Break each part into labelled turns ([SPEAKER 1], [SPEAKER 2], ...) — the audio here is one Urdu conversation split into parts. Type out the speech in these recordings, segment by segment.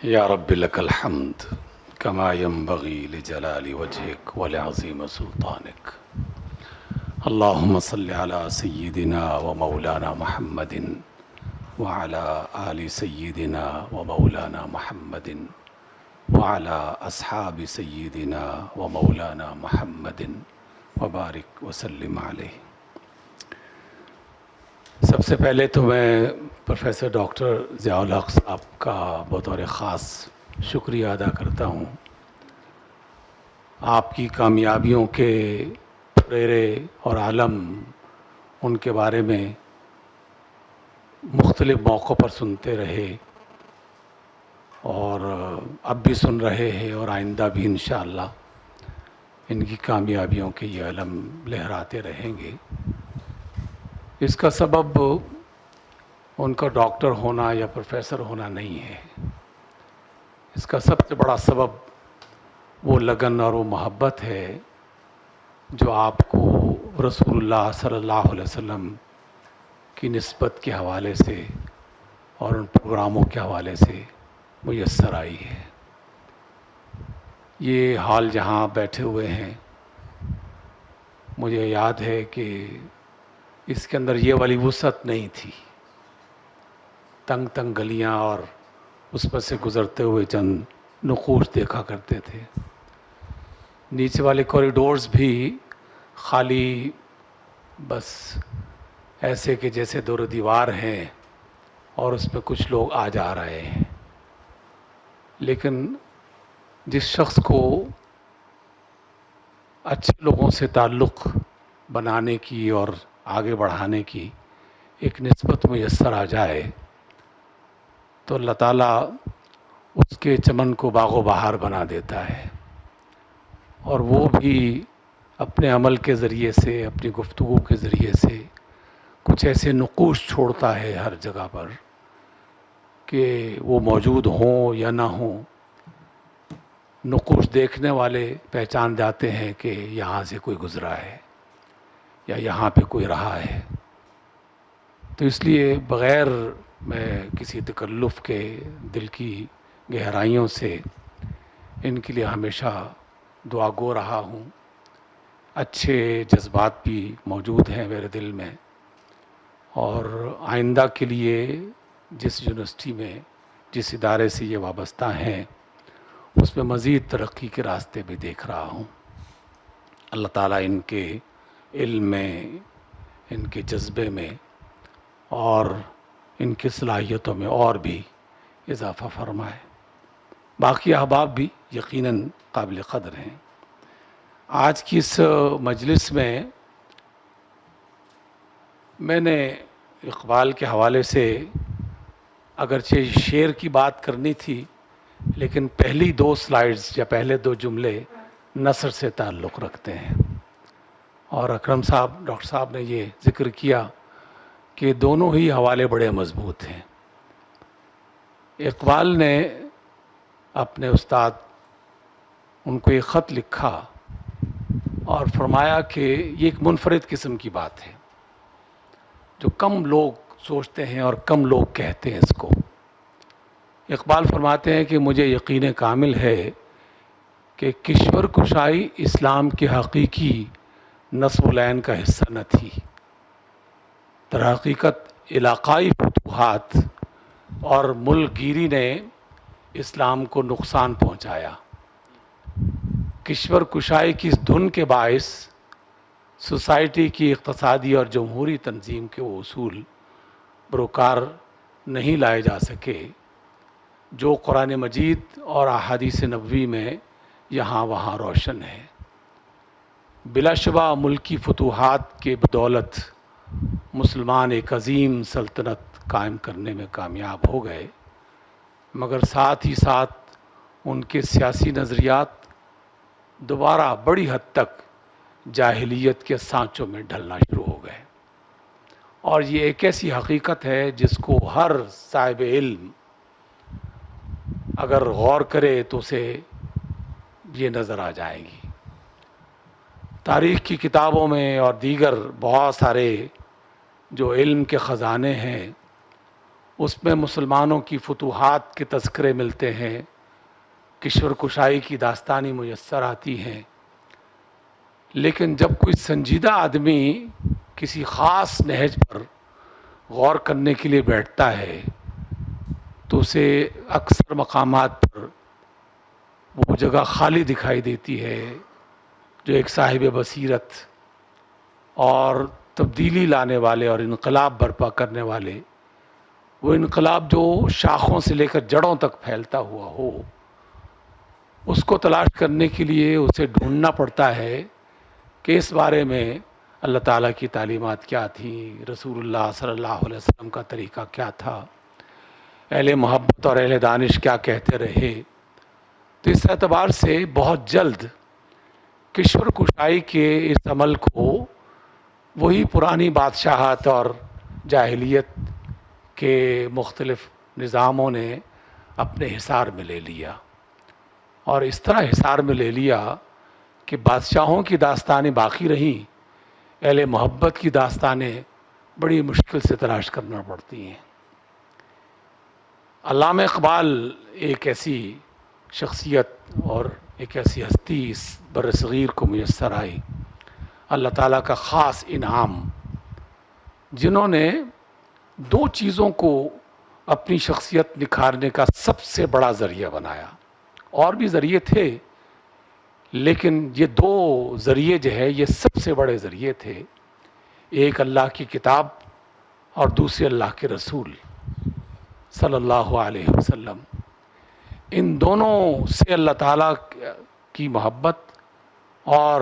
[SPEAKER 1] یا رب لک الحمد کما ینبغی لجلال وجهک ولعظیم سلطانک اللہم صل علی سیدنا و مولانا محمد وعلی آل سیدنا و مولانا محمد وعلی اصحاب سیدنا و مولانا محمد وبارک وسلم علیہ۔ سب سے پہلے تو میں پروفیسر ڈاکٹر ضیاء الحق صاحب کا بطور خاص شکریہ ادا کرتا ہوں۔ آپ کی کامیابیوں کے پریرے اور عالم ان کے بارے میں مختلف موقعوں پر سنتے رہے اور اب بھی سن رہے ہیں، اور آئندہ بھی انشاءاللہ ان کی کامیابیوں کے یہ علم لہراتے رہیں گے۔ اس کا سبب ان کا ڈاکٹر ہونا یا پروفیسر ہونا نہیں ہے، اس کا سب سے بڑا سبب وہ لگن اور وہ محبت ہے جو آپ کو رسول اللہ صلی اللہ علیہ وسلم کی نسبت کے حوالے سے اور ان پروگراموں کے حوالے سے میسر آئی ہے۔ یہ حال جہاں بیٹھے ہوئے ہیں، مجھے یاد ہے کہ اس کے اندر یہ والی وسعت نہیں تھی، تنگ تنگ گلیاں اور اس پر سے گزرتے ہوئے چند نقوش دیکھا کرتے تھے۔ نیچے والے کوریڈورز بھی خالی بس ایسے کہ جیسے دور دیوار ہیں اور اس میں کچھ لوگ آ جا رہے ہیں، لیکن جس شخص کو اچھے لوگوں سے تعلق بنانے کی اور آگے بڑھانے کی ایک نسبت میسر آ جائے تو اللہ تعالیٰ اس کے چمن کو باغ و بہار بنا دیتا ہے، اور وہ بھی اپنے عمل کے ذریعے سے، اپنی گفتگو کے ذریعے سے کچھ ایسے نقوش چھوڑتا ہے ہر جگہ پر کہ وہ موجود ہوں یا نہ ہوں، نقوش دیکھنے والے پہچان جاتے ہیں کہ یہاں سے کوئی گزرا ہے یا یہاں پہ کوئی رہا ہے۔ تو اس لیے بغیر میں کسی تکلف کے دل کی گہرائیوں سے ان کے لیے ہمیشہ دعا گو رہا ہوں۔ اچھے جذبات بھی موجود ہیں میرے دل میں، اور آئندہ کے لیے جس یونیورسٹی میں، جس ادارے سے یہ وابستہ ہیں، اس میں مزید ترقی کے راستے بھی دیکھ رہا ہوں۔ اللہ تعالیٰ ان کے علم میں، ان کے جذبے میں اور ان کی صلاحیتوں میں اور بھی اضافہ فرمائے۔ باقی احباب بھی یقیناً قابل قدر ہیں۔ آج کی اس مجلس میں میں نے اقبال کے حوالے سے اگرچہ شعر کی بات کرنی تھی، لیکن پہلی دو سلائیڈز یا پہلے دو جملے نثر سے تعلق رکھتے ہیں، اور اکرم صاحب، ڈاکٹر صاحب نے یہ ذکر کیا کہ دونوں ہی حوالے بڑے مضبوط ہیں۔ اقبال نے اپنے استاد ان کو ایک خط لکھا اور فرمایا کہ یہ ایک منفرد قسم کی بات ہے جو کم لوگ سوچتے ہیں اور کم لوگ کہتے ہیں اس کو۔ اقبال فرماتے ہیں کہ مجھے یقین کامل ہے کہ کشور کشائی اسلام کے حقیقی نصب العین کا حصہ نہ تھی، در حقیقت علاقائی فتوحات اور ملک گیری نے اسلام کو نقصان پہنچایا۔ کشور کشائی کی اس دھن کے باعث سوسائٹی کی اقتصادی اور جمہوری تنظیم کے وہ اصول بروکار نہیں لائے جا سکے جو قرآن مجید اور احادیث نبوی میں یہاں وہاں روشن ہے۔ بلا شبہ ملکی فتوحات کے بدولت مسلمان ایک عظیم سلطنت قائم کرنے میں کامیاب ہو گئے، مگر ساتھ ہی ساتھ ان کے سیاسی نظریات دوبارہ بڑی حد تک جاہلیت کے سانچوں میں ڈھلنا شروع ہو گئے، اور یہ ایک ایسی حقیقت ہے جس کو ہر صاحب علم اگر غور کرے تو اسے یہ نظر آ جائے گی۔ تاریخ کی کتابوں میں اور دیگر بہت سارے جو علم کے خزانے ہیں، اس میں مسلمانوں کی فتوحات کے تذکرے ملتے ہیں، کشور کشائی کی داستانی میسر آتی ہیں، لیکن جب کوئی سنجیدہ آدمی کسی خاص نہج پر غور کرنے کے لیے بیٹھتا ہے تو اسے اکثر مقامات پر وہ جگہ خالی دکھائی دیتی ہے جو ایک صاحب بصیرت اور تبدیلی لانے والے اور انقلاب برپا کرنے والے، وہ انقلاب جو شاخوں سے لے کر جڑوں تک پھیلتا ہوا ہو، اس کو تلاش کرنے کے لیے اسے ڈھونڈنا پڑتا ہے کہ اس بارے میں اللہ تعالیٰ کی تعلیمات کیا تھیں، رسول اللہ صلی اللہ علیہ وسلم کا طریقہ کیا تھا، اہل محبت اور اہل دانش کیا کہتے رہے۔ تو اس اعتبار سے بہت جلد کشور کشائی کے اس عمل کو وہی پرانی بادشاہت اور جاہلیت کے مختلف نظاموں نے اپنے حصار میں لے لیا، اور اس طرح حصار میں لے لیا کہ بادشاہوں کی داستانیں باقی رہیں، اہل محبت کی داستانیں بڑی مشکل سے تلاش کرنا پڑتی ہیں۔ علامہ اقبال ایک ایسی شخصیت اور ایک ایسی ہستی اس بر صغیر کو میسر آئی، اللہ تعالیٰ کا خاص انعام، جنہوں نے دو چیزوں کو اپنی شخصیت نکھارنے کا سب سے بڑا ذریعہ بنایا۔ اور بھی ذریعے تھے، لیکن یہ دو ذریعے جو ہے یہ سب سے بڑے ذریعے تھے، ایک اللہ کی کتاب اور دوسرے اللہ کے رسول صلی اللہ علیہ وسلم۔ ان دونوں سے اللہ تعالیٰ کی محبت اور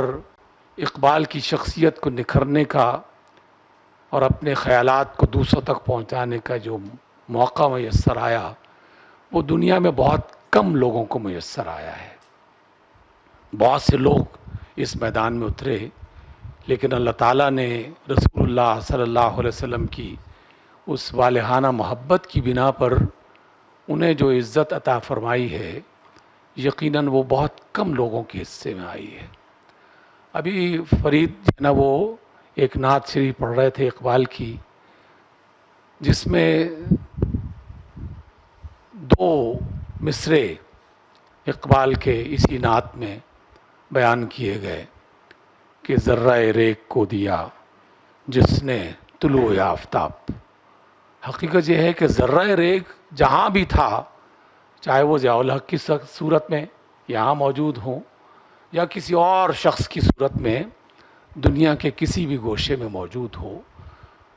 [SPEAKER 1] اقبال کی شخصیت کو نکھرنے کا اور اپنے خیالات کو دوسروں تک پہنچانے کا جو موقع میسر آیا، وہ دنیا میں بہت کم لوگوں کو میسر آیا ہے۔ بہت سے لوگ اس میدان میں اترے، لیکن اللہ تعالیٰ نے رسول اللہ صلی اللہ علیہ وسلم کی اس والہانہ محبت کی بنا پر انہیں جو عزت عطا فرمائی ہے، یقیناً وہ بہت کم لوگوں کے حصے میں آئی ہے۔ ابھی فرید جو ہے نا، وہ ایک نعت شریف پڑھ رہے تھے اقبال کی، جس میں دو مصرے اقبال کے اسی نعت میں بیان کیے گئے کہ ذرہ ریگ کو دیا جس نے طلوع آفتاب۔ حقیقت یہ ہے کہ ذرہ ریگ جہاں بھی تھا، چاہے وہ ضیاء الحق کی صورت میں یہاں موجود ہوں یا کسی اور شخص کی صورت میں دنیا کے کسی بھی گوشے میں موجود ہو،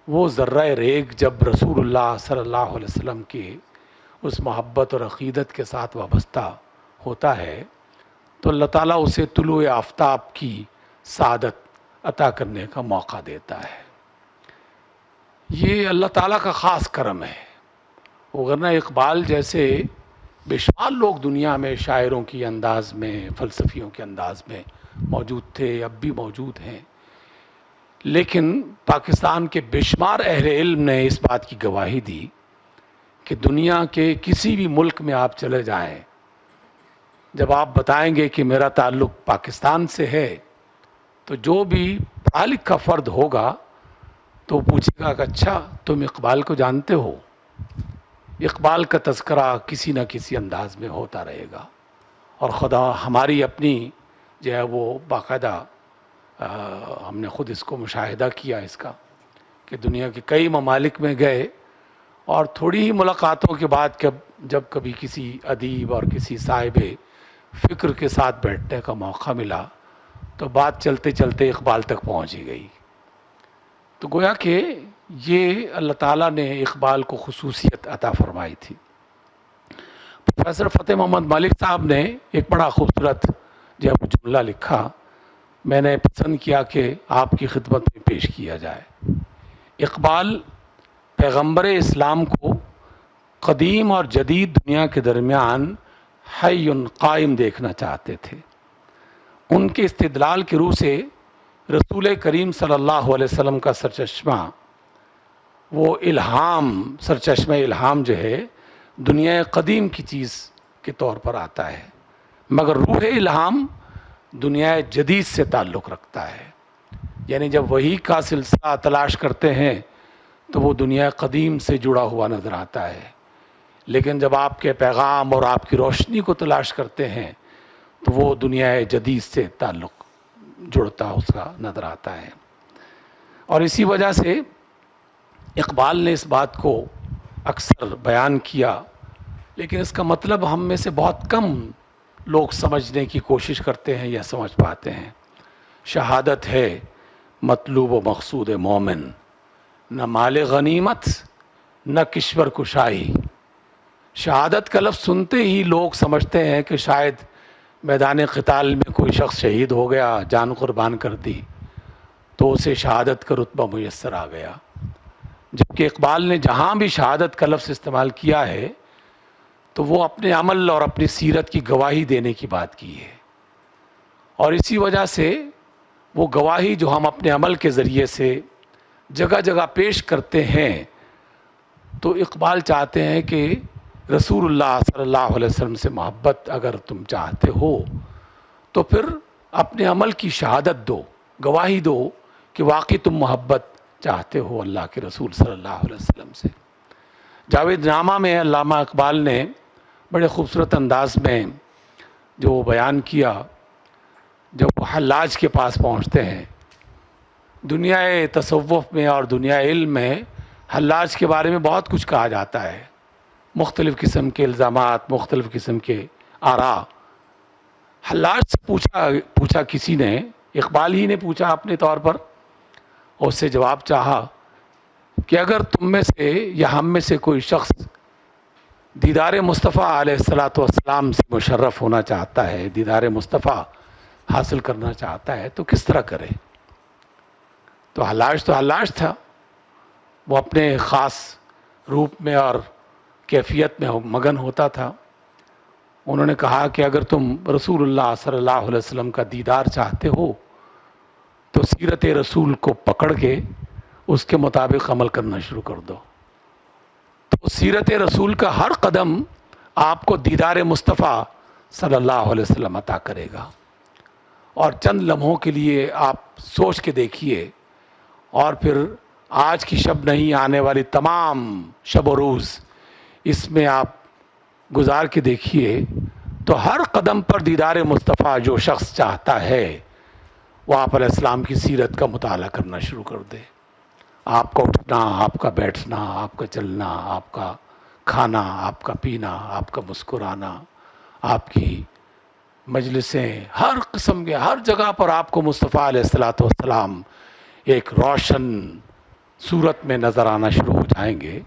[SPEAKER 1] وہ ذرہ ریگ جب رسول اللہ صلی اللہ علیہ وسلم کی اس محبت اور عقیدت کے ساتھ وابستہ ہوتا ہے تو اللہ تعالیٰ اسے طلوع آفتاب کی سعادت عطا کرنے کا موقع دیتا ہے۔ یہ اللہ تعالیٰ کا خاص کرم ہے، وگرنہ اقبال جیسے بے شمار لوگ دنیا میں شاعروں کی انداز میں، فلسفیوں کے انداز میں موجود تھے، اب بھی موجود ہیں، لیکن پاکستان کے بے شمار اہل علم نے اس بات کی گواہی دی کہ دنیا کے کسی بھی ملک میں آپ چلے جائیں، جب آپ بتائیں گے کہ میرا تعلق پاکستان سے ہے، تو جو بھی پڑھا لکھا فرد ہوگا تو پوچھے گا کہ اچھا تم اقبال کو جانتے ہو؟ اقبال کا تذکرہ کسی نہ کسی انداز میں ہوتا رہے گا، اور خدا ہماری اپنی جو ہے وہ باقاعدہ ہم نے خود اس کو مشاہدہ کیا اس کا کہ دنیا کے کئی ممالک میں گئے، اور تھوڑی ہی ملاقاتوں کے بعد جب کبھی کسی ادیب اور کسی صاحب فکر کے ساتھ بیٹھنے کا موقع ملا تو بات چلتے چلتے اقبال تک پہنچ ہی گئی۔ تو گویا کہ یہ اللہ تعالیٰ نے اقبال کو خصوصیت عطا فرمائی تھی۔ پروفیسر فتح محمد ملک صاحب نے ایک بڑا خوبصورت جو ہے وہ جملہ لکھا، میں نے پسند کیا کہ آپ کی خدمت میں پیش کیا جائے۔ اقبال پیغمبر اسلام کو قدیم اور جدید دنیا کے درمیان حی قائم دیکھنا چاہتے تھے۔ ان کے استدلال کی روح سے رسول کریم صلی اللہ علیہ وسلم کا سرچشمہ، وہ الہام، سرچشمہ الہام جو ہے دنیا قدیم کی چیز کے طور پر آتا ہے، مگر روح الہام دنیا جدید سے تعلق رکھتا ہے۔ یعنی جب وحی کا سلسلہ تلاش کرتے ہیں تو وہ دنیا قدیم سے جڑا ہوا نظر آتا ہے، لیکن جب آپ کے پیغام اور آپ کی روشنی کو تلاش کرتے ہیں تو وہ دنیا جدید سے تعلق جڑتا اس کا نظر آتا ہے۔ اور اسی وجہ سے اقبال نے اس بات کو اکثر بیان کیا، لیکن اس کا مطلب ہم میں سے بہت کم لوگ سمجھنے کی کوشش کرتے ہیں یا سمجھ پاتے ہیں۔ شہادت ہے مطلوب و مقصود مومن، نہ مال غنیمت نہ کشور کشائی۔ شہادت کا لفظ سنتے ہی لوگ سمجھتے ہیں کہ شاید میدان قتال میں کوئی شخص شہید ہو گیا، جان قربان کر دی تو اسے شہادت کا رتبہ میسر آ گیا، جبکہ اقبال نے جہاں بھی شہادت کا لفظ استعمال کیا ہے تو وہ اپنے عمل اور اپنی سیرت کی گواہی دینے کی بات کی ہے، اور اسی وجہ سے وہ گواہی جو ہم اپنے عمل کے ذریعے سے جگہ جگہ پیش کرتے ہیں، تو اقبال چاہتے ہیں کہ رسول اللہ صلی اللہ علیہ وسلم سے محبت اگر تم چاہتے ہو تو پھر اپنے عمل کی شہادت دو، گواہی دو کہ واقعی تم محبت چاہتے ہو اللہ کے رسول صلی اللہ علیہ وسلم سے۔ جاوید نامہ میں علامہ اقبال نے بڑے خوبصورت انداز میں جو بیان کیا، جب وہ حلاج کے پاس پہنچتے ہیں، دنیا تصوف میں اور دنیا علم میں حلاج کے بارے میں بہت کچھ کہا جاتا ہے، مختلف قسم کے الزامات، مختلف قسم کے آراء۔ حلاج سے پوچھا کسی نے، اقبال ہی نے پوچھا اپنے طور پر، اور اس سے جواب چاہا کہ اگر تم میں سے یا ہم میں سے کوئی شخص دیدار مصطفیٰ علیہ الصلاۃ والسلام سے مشرف ہونا چاہتا ہے، دیدار مصطفیٰ حاصل کرنا چاہتا ہے تو کس طرح کرے؟ تو حلاج تھا، وہ اپنے خاص روپ میں اور کیفیت میں مگن ہوتا تھا۔ انہوں نے کہا کہ اگر تم رسول اللہ صلی اللہ علیہ وسلم کا دیدار چاہتے ہو تو سیرت رسول کو پکڑ کے اس کے مطابق عمل کرنا شروع کر دو، تو سیرت رسول کا ہر قدم آپ کو دیدار مصطفیٰ صلی اللہ علیہ وسلم عطا کرے گا۔ اور چند لمحوں کے لیے آپ سوچ کے دیکھیے، اور پھر آج کی شب نہیں، آنے والی تمام شب و روز اس میں آپ گزار کے دیکھیے، تو ہر قدم پر دیدار مصطفیٰ جو شخص چاہتا ہے وہ آپ علیہ السلام کی سیرت کا مطالعہ کرنا شروع کر دے۔ آپ کا اٹھنا، آپ کا بیٹھنا، آپ کا چلنا، آپ کا کھانا، آپ کا پینا، آپ کا مسکرانا، آپ کی مجلسیں، ہر قسم کے ہر جگہ پر آپ کو مصطفیٰ علیہ الصلاۃ والسلام ایک روشن صورت میں نظر آنا شروع ہو جائیں گے۔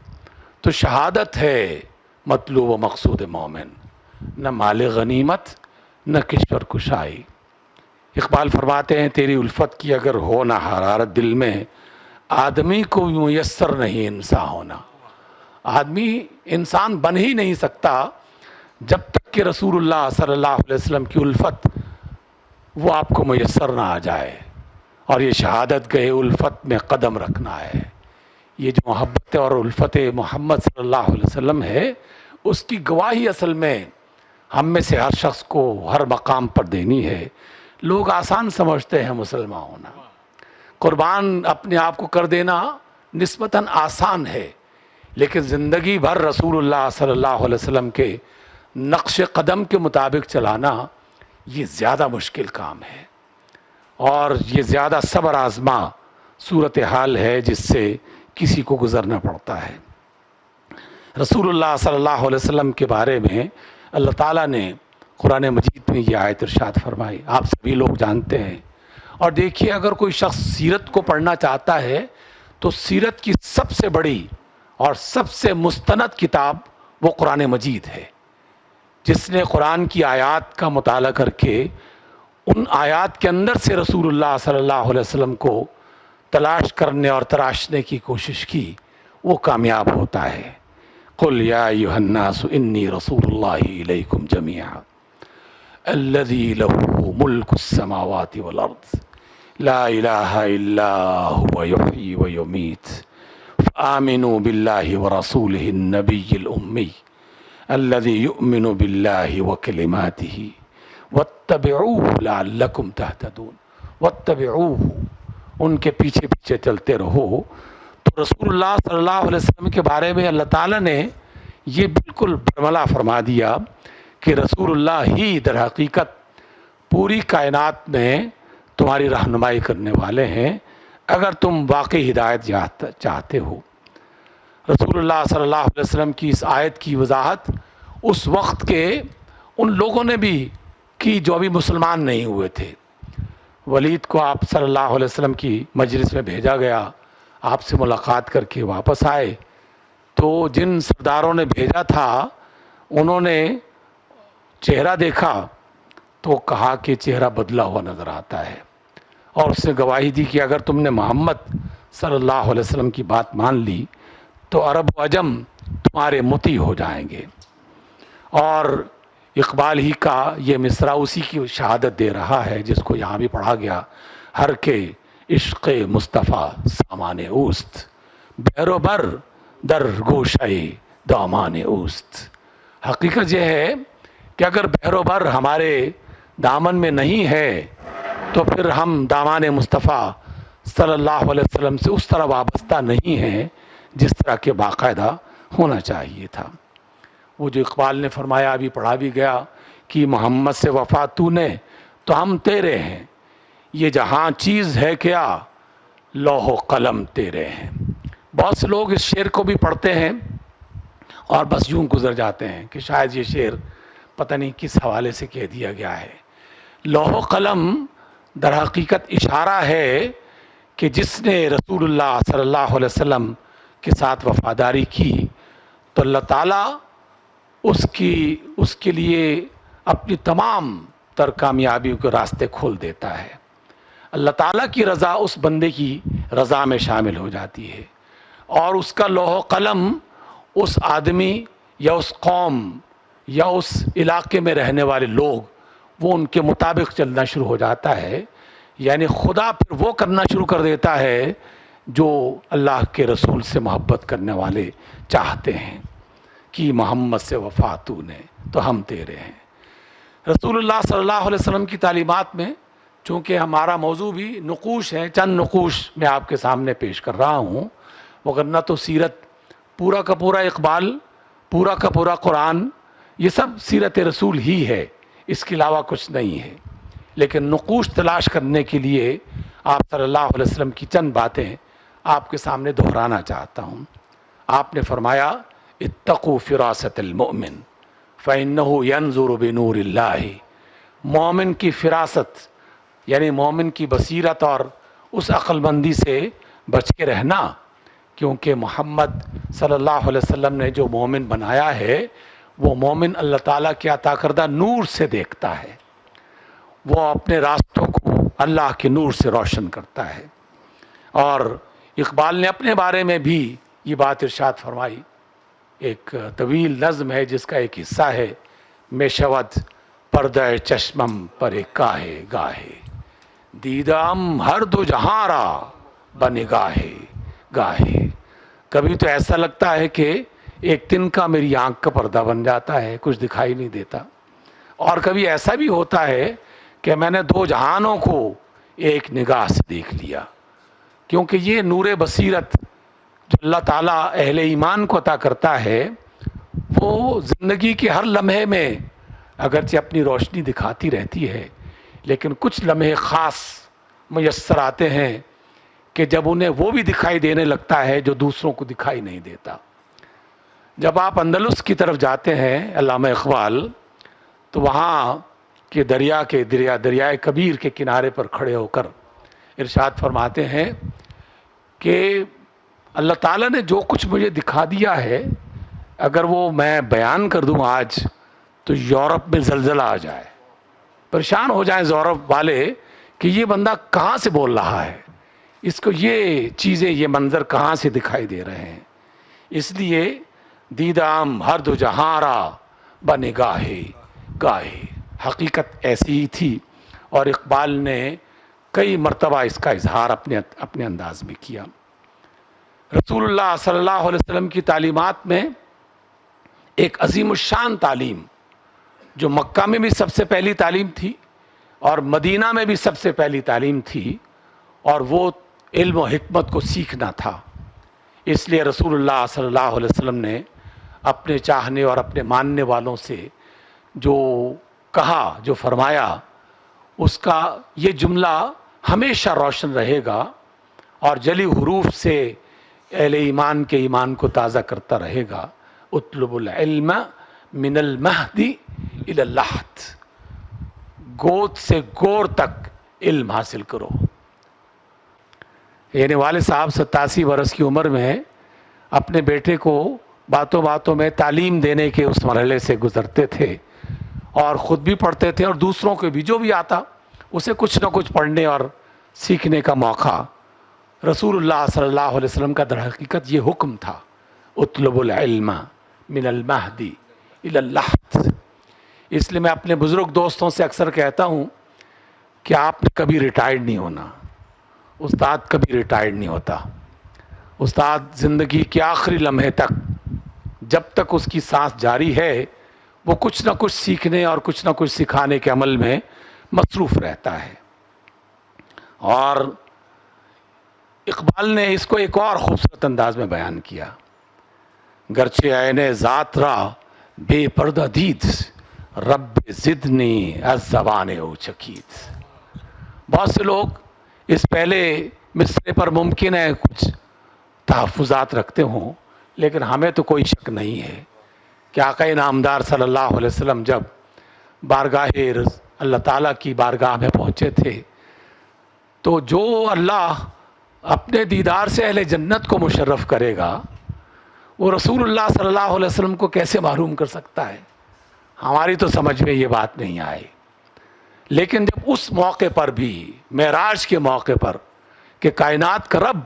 [SPEAKER 1] تو شہادت ہے مطلوب و مقصود مومن، نہ مال غنیمت نہ کشور کشائی۔ اقبال فرماتے ہیں تیری الفت کی اگر ہو نہ حرارت دل میں، آدمی کو میسر نہیں انسان ہونا۔ آدمی انسان بن ہی نہیں سکتا جب تک کہ رسول اللہ صلی اللہ علیہ وسلم کی الفت وہ آپ کو میسر نہ آ جائے، اور یہ شہادت گئے الفت میں قدم رکھنا ہے۔ یہ جو محبت اور الفت محمد صلی اللہ علیہ وسلم ہے، اس کی گواہی اصل میں ہم میں سے ہر شخص کو ہر مقام پر دینی ہے۔ لوگ آسان سمجھتے ہیں مسلمان ہونا، قربان اپنے آپ کو کر دینا نسبتاً آسان ہے، لیکن زندگی بھر رسول اللہ صلی اللہ علیہ وسلم کے نقش قدم کے مطابق چلانا یہ زیادہ مشکل کام ہے، اور یہ زیادہ صبر آزما صورتحال ہے جس سے کسی کو گزرنا پڑتا ہے۔ رسول اللہ صلی اللہ علیہ وسلم کے بارے میں اللہ تعالیٰ نے قرآن مجید میں یہ آیت ارشاد فرمائی، آپ سبھی لوگ جانتے ہیں۔ اور دیکھیے، اگر کوئی شخص سیرت کو پڑھنا چاہتا ہے تو سیرت کی سب سے بڑی اور سب سے مستند کتاب وہ قرآن مجید ہے، جس نے قرآن کی آیات کا مطالعہ کر کے ان آیات کے اندر سے رسول اللہ صلی اللہ علیہ وسلم کو تلاش کرنے اور تراشنے کی کوشش کی، وہ کامیاب ہوتا ہے۔ قل یا ایھا الناس انی رسول اللہ الیکم جمیعا الذی لہ ملک السماوات والارض لا الہ الا هو یحیی ویمیت فآمنوا باللہ ورسولہ النبی الامی الذی یؤمن باللہ وکلماتہ واتبعوہ لعلکم تہتدون۔ واتبعوہ، ان کے پیچھے پیچھے چلتے رہو تو رسول اللہ صلی اللہ علیہ وسلم کے بارے میں اللہ تعالیٰ نے یہ بالکل برملا فرما دیا کہ رسول اللہ ہی در حقیقت پوری کائنات میں تمہاری رہنمائی کرنے والے ہیں اگر تم واقعی ہدایت چاہتے ہو۔ رسول اللہ صلی اللہ علیہ وسلم کی اس آیت کی وضاحت اس وقت کے ان لوگوں نے بھی کی جو ابھی مسلمان نہیں ہوئے تھے۔ ولید کو آپ صلی اللہ علیہ وسلم کی مجلس میں بھیجا گیا، آپ سے ملاقات کر کے واپس آئے تو جن سرداروں نے بھیجا تھا انہوں نے چہرہ دیکھا تو کہا کہ چہرہ بدلا ہوا نظر آتا ہے، اور اس نے گواہی دی کہ اگر تم نے محمد صلی اللہ علیہ وسلم کی بات مان لی تو عرب و عجم تمہارے مطیع ہو جائیں گے۔ اور اقبال ہی کا یہ مصرع اسی کی شہادت دے رہا ہے جس کو یہاں بھی پڑھا گیا، ہر کے عشق مصطفیٰ سامان اوست، بحر و بر در گوشہ دامان اوست۔ حقیقت یہ ہے کہ اگر بحر و بر ہمارے دامن میں نہیں ہے تو پھر ہم دامان مصطفیٰ صلی اللہ علیہ وسلم سے اس طرح وابستہ نہیں ہیں جس طرح کے باقاعدہ ہونا چاہیے تھا۔ وہ جو اقبال نے فرمایا ابھی پڑھا بھی گیا کہ محمد سے وفا تو نے تو ہم تیرے ہیں، یہ جہاں چیز ہے کیا لوح و قلم تیرے ہیں۔ بہت سے لوگ اس شعر کو بھی پڑھتے ہیں اور بس یوں گزر جاتے ہیں کہ شاید یہ شعر پتہ نہیں کس حوالے سے کہہ دیا گیا ہے۔ لوح و قلم در حقیقت اشارہ ہے کہ جس نے رسول اللہ صلی اللہ علیہ وسلم کے ساتھ وفاداری کی تو اللہ تعالیٰ اس کے لیے اپنی تمام تر کامیابیوں کے راستے کھول دیتا ہے۔ اللہ تعالیٰ کی رضا اس بندے کی رضا میں شامل ہو جاتی ہے، اور اس کا لوح و قلم اس آدمی یا اس قوم یا اس علاقے میں رہنے والے لوگ وہ ان کے مطابق چلنا شروع ہو جاتا ہے، یعنی خدا پھر وہ کرنا شروع کر دیتا ہے جو اللہ کے رسول سے محبت کرنے والے چاہتے ہیں کہ محمد سے وفا تو نے تو ہم تیرے ہیں۔ رسول اللہ صلی اللہ علیہ وسلم کی تعلیمات میں چونکہ ہمارا موضوع بھی نقوش ہے، چند نقوش میں آپ کے سامنے پیش کر رہا ہوں، وگرنہ تو سیرت پورا کا پورا اقبال، پورا کا پورا قرآن یہ سب سیرت رسول ہی ہے، اس کے علاوہ کچھ نہیں ہے۔ لیکن نقوش تلاش کرنے کے لیے آپ صلی اللہ علیہ وسلم کی چند باتیں آپ کے سامنے دہرانا چاہتا ہوں۔ آپ نے فرمایا اتقوا فراست المؤمن فإنه ينظر بنور اللہ۔ مومن کی فراست یعنی مومن کی بصیرت اور اس عقل مندی سے بچ کے رہنا، کیونکہ محمد صلی اللہ علیہ وسلم نے جو مومن بنایا ہے وہ مومن اللہ تعالیٰ کے عطا کردہ نور سے دیکھتا ہے، وہ اپنے راستوں کو اللہ کے نور سے روشن کرتا ہے۔ اور اقبال نے اپنے بارے میں بھی یہ بات ارشاد فرمائی، ایک طویل نظم ہے جس کا ایک حصہ ہے میں شود پردہ چشمم پر گاہے گاہے دیدام ہر دو جہاں را بنگاہے گاہے۔ کبھی تو ایسا لگتا ہے کہ ایک دن کا میری آنکھ کا پردہ بن جاتا ہے، کچھ دکھائی نہیں دیتا، اور کبھی ایسا بھی ہوتا ہے کہ میں نے دو جہانوں کو ایک نگاہ سے دیکھ لیا، کیونکہ یہ نور بصیرت جو اللہ تعالیٰ اہل ایمان کو عطا کرتا ہے وہ زندگی کے ہر لمحے میں اگرچہ اپنی روشنی دکھاتی رہتی ہے، لیکن کچھ لمحے خاص میسر آتے ہیں کہ جب انہیں وہ بھی دکھائی دینے لگتا ہے جو دوسروں کو دکھائی نہیں دیتا۔ جب آپ اندلس کی طرف جاتے ہیں علامہ اقبال، تو وہاں کے دریائے کبیر کے کنارے پر کھڑے ہو کر ارشاد فرماتے ہیں کہ اللہ تعالیٰ نے جو کچھ مجھے دکھا دیا ہے اگر وہ میں بیان کر دوں آج تو یورپ میں زلزلہ آ جائے، پریشان ہو جائیں یورپ والے کہ یہ بندہ کہاں سے بول رہا ہے، اس کو یہ چیزیں یہ منظر کہاں سے دکھائی دے رہے ہیں۔ اس لیے دیدام ہر دو جہاں را بنگاہے گاہے، حقیقت ایسی ہی تھی، اور اقبال نے کئی مرتبہ اس کا اظہار اپنے انداز میں کیا۔ رسول اللہ صلی اللہ علیہ وسلم کی تعلیمات میں ایک عظیم الشان تعلیم جو مکہ میں بھی سب سے پہلی تعلیم تھی اور مدینہ میں بھی سب سے پہلی تعلیم تھی، اور وہ علم و حکمت کو سیکھنا تھا۔ اس لیے رسول اللہ صلی اللہ علیہ وسلم نے اپنے چاہنے اور اپنے ماننے والوں سے جو کہا، جو فرمایا، اس کا یہ جملہ ہمیشہ روشن رہے گا اور جلی حروف سے اہل ایمان کے ایمان کو تازہ کرتا رہے گا۔ اطلب العلم من المہد الی اللحد، گود سے گور تک علم حاصل کرو۔ یعنی والد صاحب 87 برس کی عمر میں اپنے بیٹے کو باتوں باتوں میں تعلیم دینے کے اس مرحلے سے گزرتے تھے، اور خود بھی پڑھتے تھے اور دوسروں کو بھی جو بھی آتا اسے کچھ نہ کچھ پڑھنے اور سیکھنے کا موقع رسول اللہ صلی اللہ علیہ وسلم کا در حقیقت یہ حکم تھا، اطلب العلم من المہد الی اللحد۔ اس لیے میں اپنے بزرگ دوستوں سے اکثر کہتا ہوں کہ آپ نے کبھی ریٹائرڈ نہیں ہونا، استاد کبھی ریٹائرڈ نہیں ہوتا۔ استاد زندگی کے آخری لمحے تک، جب تک اس کی سانس جاری ہے، وہ کچھ نہ کچھ سیکھنے اور کچھ نہ کچھ سکھانے کے عمل میں مصروف رہتا ہے۔ اور اقبال نے اس کو ایک اور خوبصورت انداز میں بیان کیا، گرچہ عین ذات را بے پردہ دید، رب زدنی از زبان او چکید۔ بہت سے لوگ اس پہلے مصرے پر ممکن ہے کچھ تحفظات رکھتے ہوں، لیکن ہمیں تو کوئی شک نہیں ہے کہ آقا نامدار صلی اللہ علیہ وسلم جب بارگاہ اللہ تعالیٰ کی بارگاہ میں پہنچے تھے تو جو اللہ اپنے دیدار سے اہل جنت کو مشرف کرے گا، وہ رسول اللہ صلی اللہ علیہ وسلم کو کیسے محروم کر سکتا ہے؟ ہماری تو سمجھ میں یہ بات نہیں آئی۔ لیکن جب اس موقع پر بھی، معراج کے موقع پر، کہ کائنات کا رب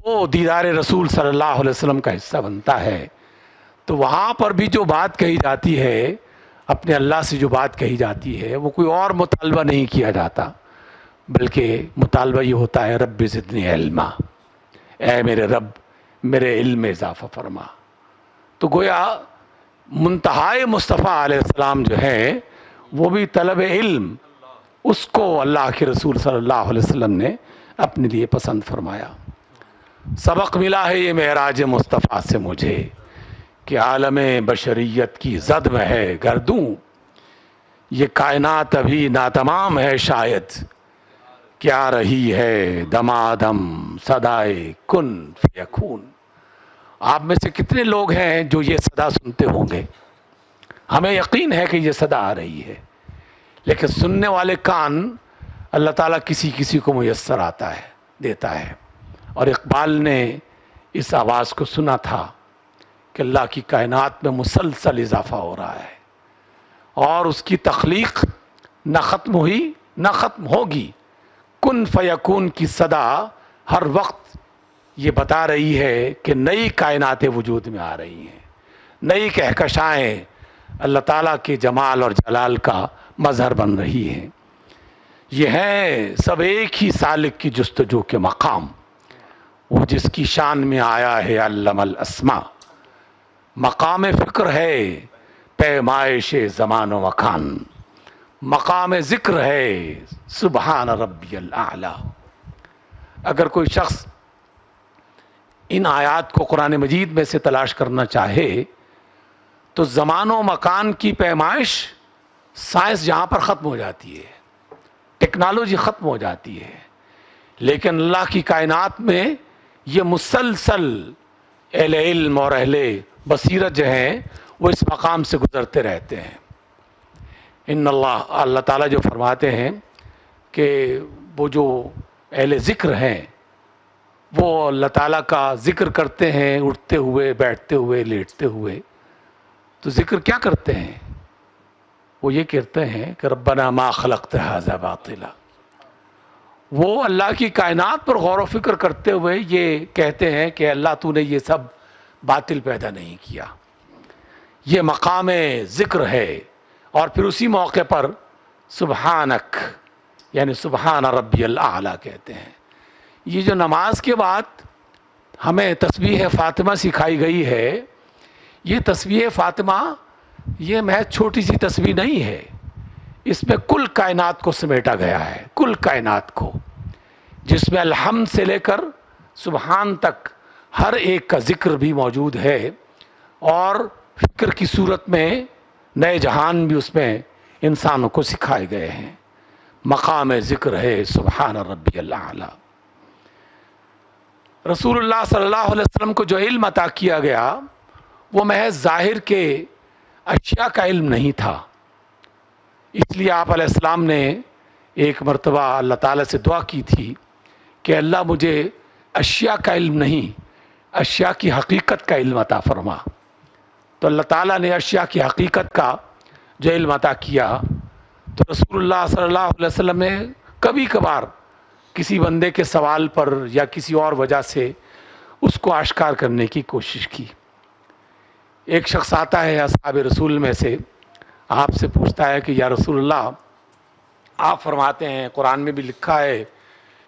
[SPEAKER 1] وہ دیدار رسول صلی اللہ علیہ وسلم کا حصہ بنتا ہے، تو وہاں پر بھی جو بات کہی جاتی ہے، اپنے اللہ سے جو بات کہی جاتی ہے، وہ کوئی اور مطالبہ نہیں کیا جاتا، بلکہ مطالبہ یہ ہوتا ہے رب زدنی علما، اے میرے رب میرے علم میں اضافہ فرما۔ تو گویا منتہائے مصطفیٰ علیہ السلام جو ہے وہ بھی طلب علم، اس کو اللہ کے رسول صلی اللہ علیہ وسلم نے اپنے لیے پسند فرمایا۔ سبق ملا ہے یہ معراج مصطفیٰ سے مجھے کہ عالم بشریت کی زد میں ہے گردوں، یہ کائنات ابھی ناتمام ہے شاید، کیا رہی ہے دمادم صدائے کن فیکون۔ آپ میں سے کتنے لوگ ہیں جو یہ صدا سنتے ہوں گے؟ ہمیں یقین ہے کہ یہ صدا آ رہی ہے، لیکن سننے والے کان اللہ تعالیٰ کسی کسی کو میسر آتا ہے، دیتا ہے۔ اور اقبال نے اس آواز کو سنا تھا کہ اللہ کی کائنات میں مسلسل اضافہ ہو رہا ہے، اور اس کی تخلیق نہ ختم ہوئی نہ ختم ہوگی۔ کن فیکون کی صدا ہر وقت یہ بتا رہی ہے کہ نئی کائنات وجود میں آ رہی ہیں، نئی کہکشائیں اللہ تعالیٰ کے جمال اور جلال کا مظہر بن رہی ہیں۔ یہ ہیں سب ایک ہی سالک کی جستجو کے مقام، وہ جس کی شان میں آیا ہے علم الاسماء۔ مقام فکر ہے پیمائش زمان و مکان، مقام ذکر ہے سبحان ربی الاعلی۔ اگر کوئی شخص ان آیات کو قرآن مجید میں سے تلاش کرنا چاہے تو زمان و مکان کی پیمائش، سائنس جہاں پر ختم ہو جاتی ہے، ٹیکنالوجی ختم ہو جاتی ہے، لیکن اللہ کی کائنات میں یہ مسلسل اہل علم اور اہل بصیرت جو ہیں وہ اس مقام سے گزرتے رہتے ہیں۔ ان اللہ تعالیٰ جو فرماتے ہیں کہ وہ جو اہل ذکر ہیں وہ اللہ تعالیٰ کا ذکر کرتے ہیں، اٹھتے ہوئے، بیٹھتے ہوئے، لیٹتے ہوئے۔ تو ذکر کیا کرتے ہیں؟ وہ یہ کہتے ہیں کہ ربنا ما خلقت ھذا باطلا۔ وہ اللہ کی کائنات پر غور و فکر کرتے ہوئے یہ کہتے ہیں کہ اللہ تو نے یہ سب باطل پیدا نہیں کیا۔ یہ مقام ذکر ہے، اور پھر اسی موقع پر سبحانک یعنی سبحان ربی الاعلیٰ کہتے ہیں۔ یہ جو نماز کے بعد ہمیں تسبیح فاطمہ سکھائی گئی ہے، یہ تسبیح فاطمہ یہ محض چھوٹی سی تسبیح نہیں ہے، اس میں کل کائنات کو سمیٹا گیا ہے، کل کائنات کو، جس میں الحمد سے لے کر سبحان تک ہر ایک کا ذکر بھی موجود ہے، اور فکر کی صورت میں نئے جہان بھی اس میں انسانوں کو سکھائے گئے ہیں۔ مقام ذکر ہے سبحان ربی الاعلی۔ رسول اللہ صلی اللہ علیہ وسلم کو جو علم عطا کیا گیا وہ محض ظاہر کے اشیاء کا علم نہیں تھا، اس لیے آپ علیہ السلام نے ایک مرتبہ اللہ تعالیٰ سے دعا کی تھی کہ اللہ مجھے اشیاء کا علم نہیں، اشیاء کی حقیقت کا علم عطا فرما۔ تو اللہ تعالیٰ نے اشیاء کی حقیقت کا جو علم عطا کیا، تو رسول اللہ صلی اللہ علیہ وسلم نے کبھی کبھار کسی بندے کے سوال پر یا کسی اور وجہ سے اس کو آشکار کرنے کی کوشش کی۔ ایک شخص آتا ہے اصحاب رسول میں سے، آپ سے پوچھتا ہے کہ یا رسول اللہ، آپ فرماتے ہیں قرآن میں بھی لکھا ہے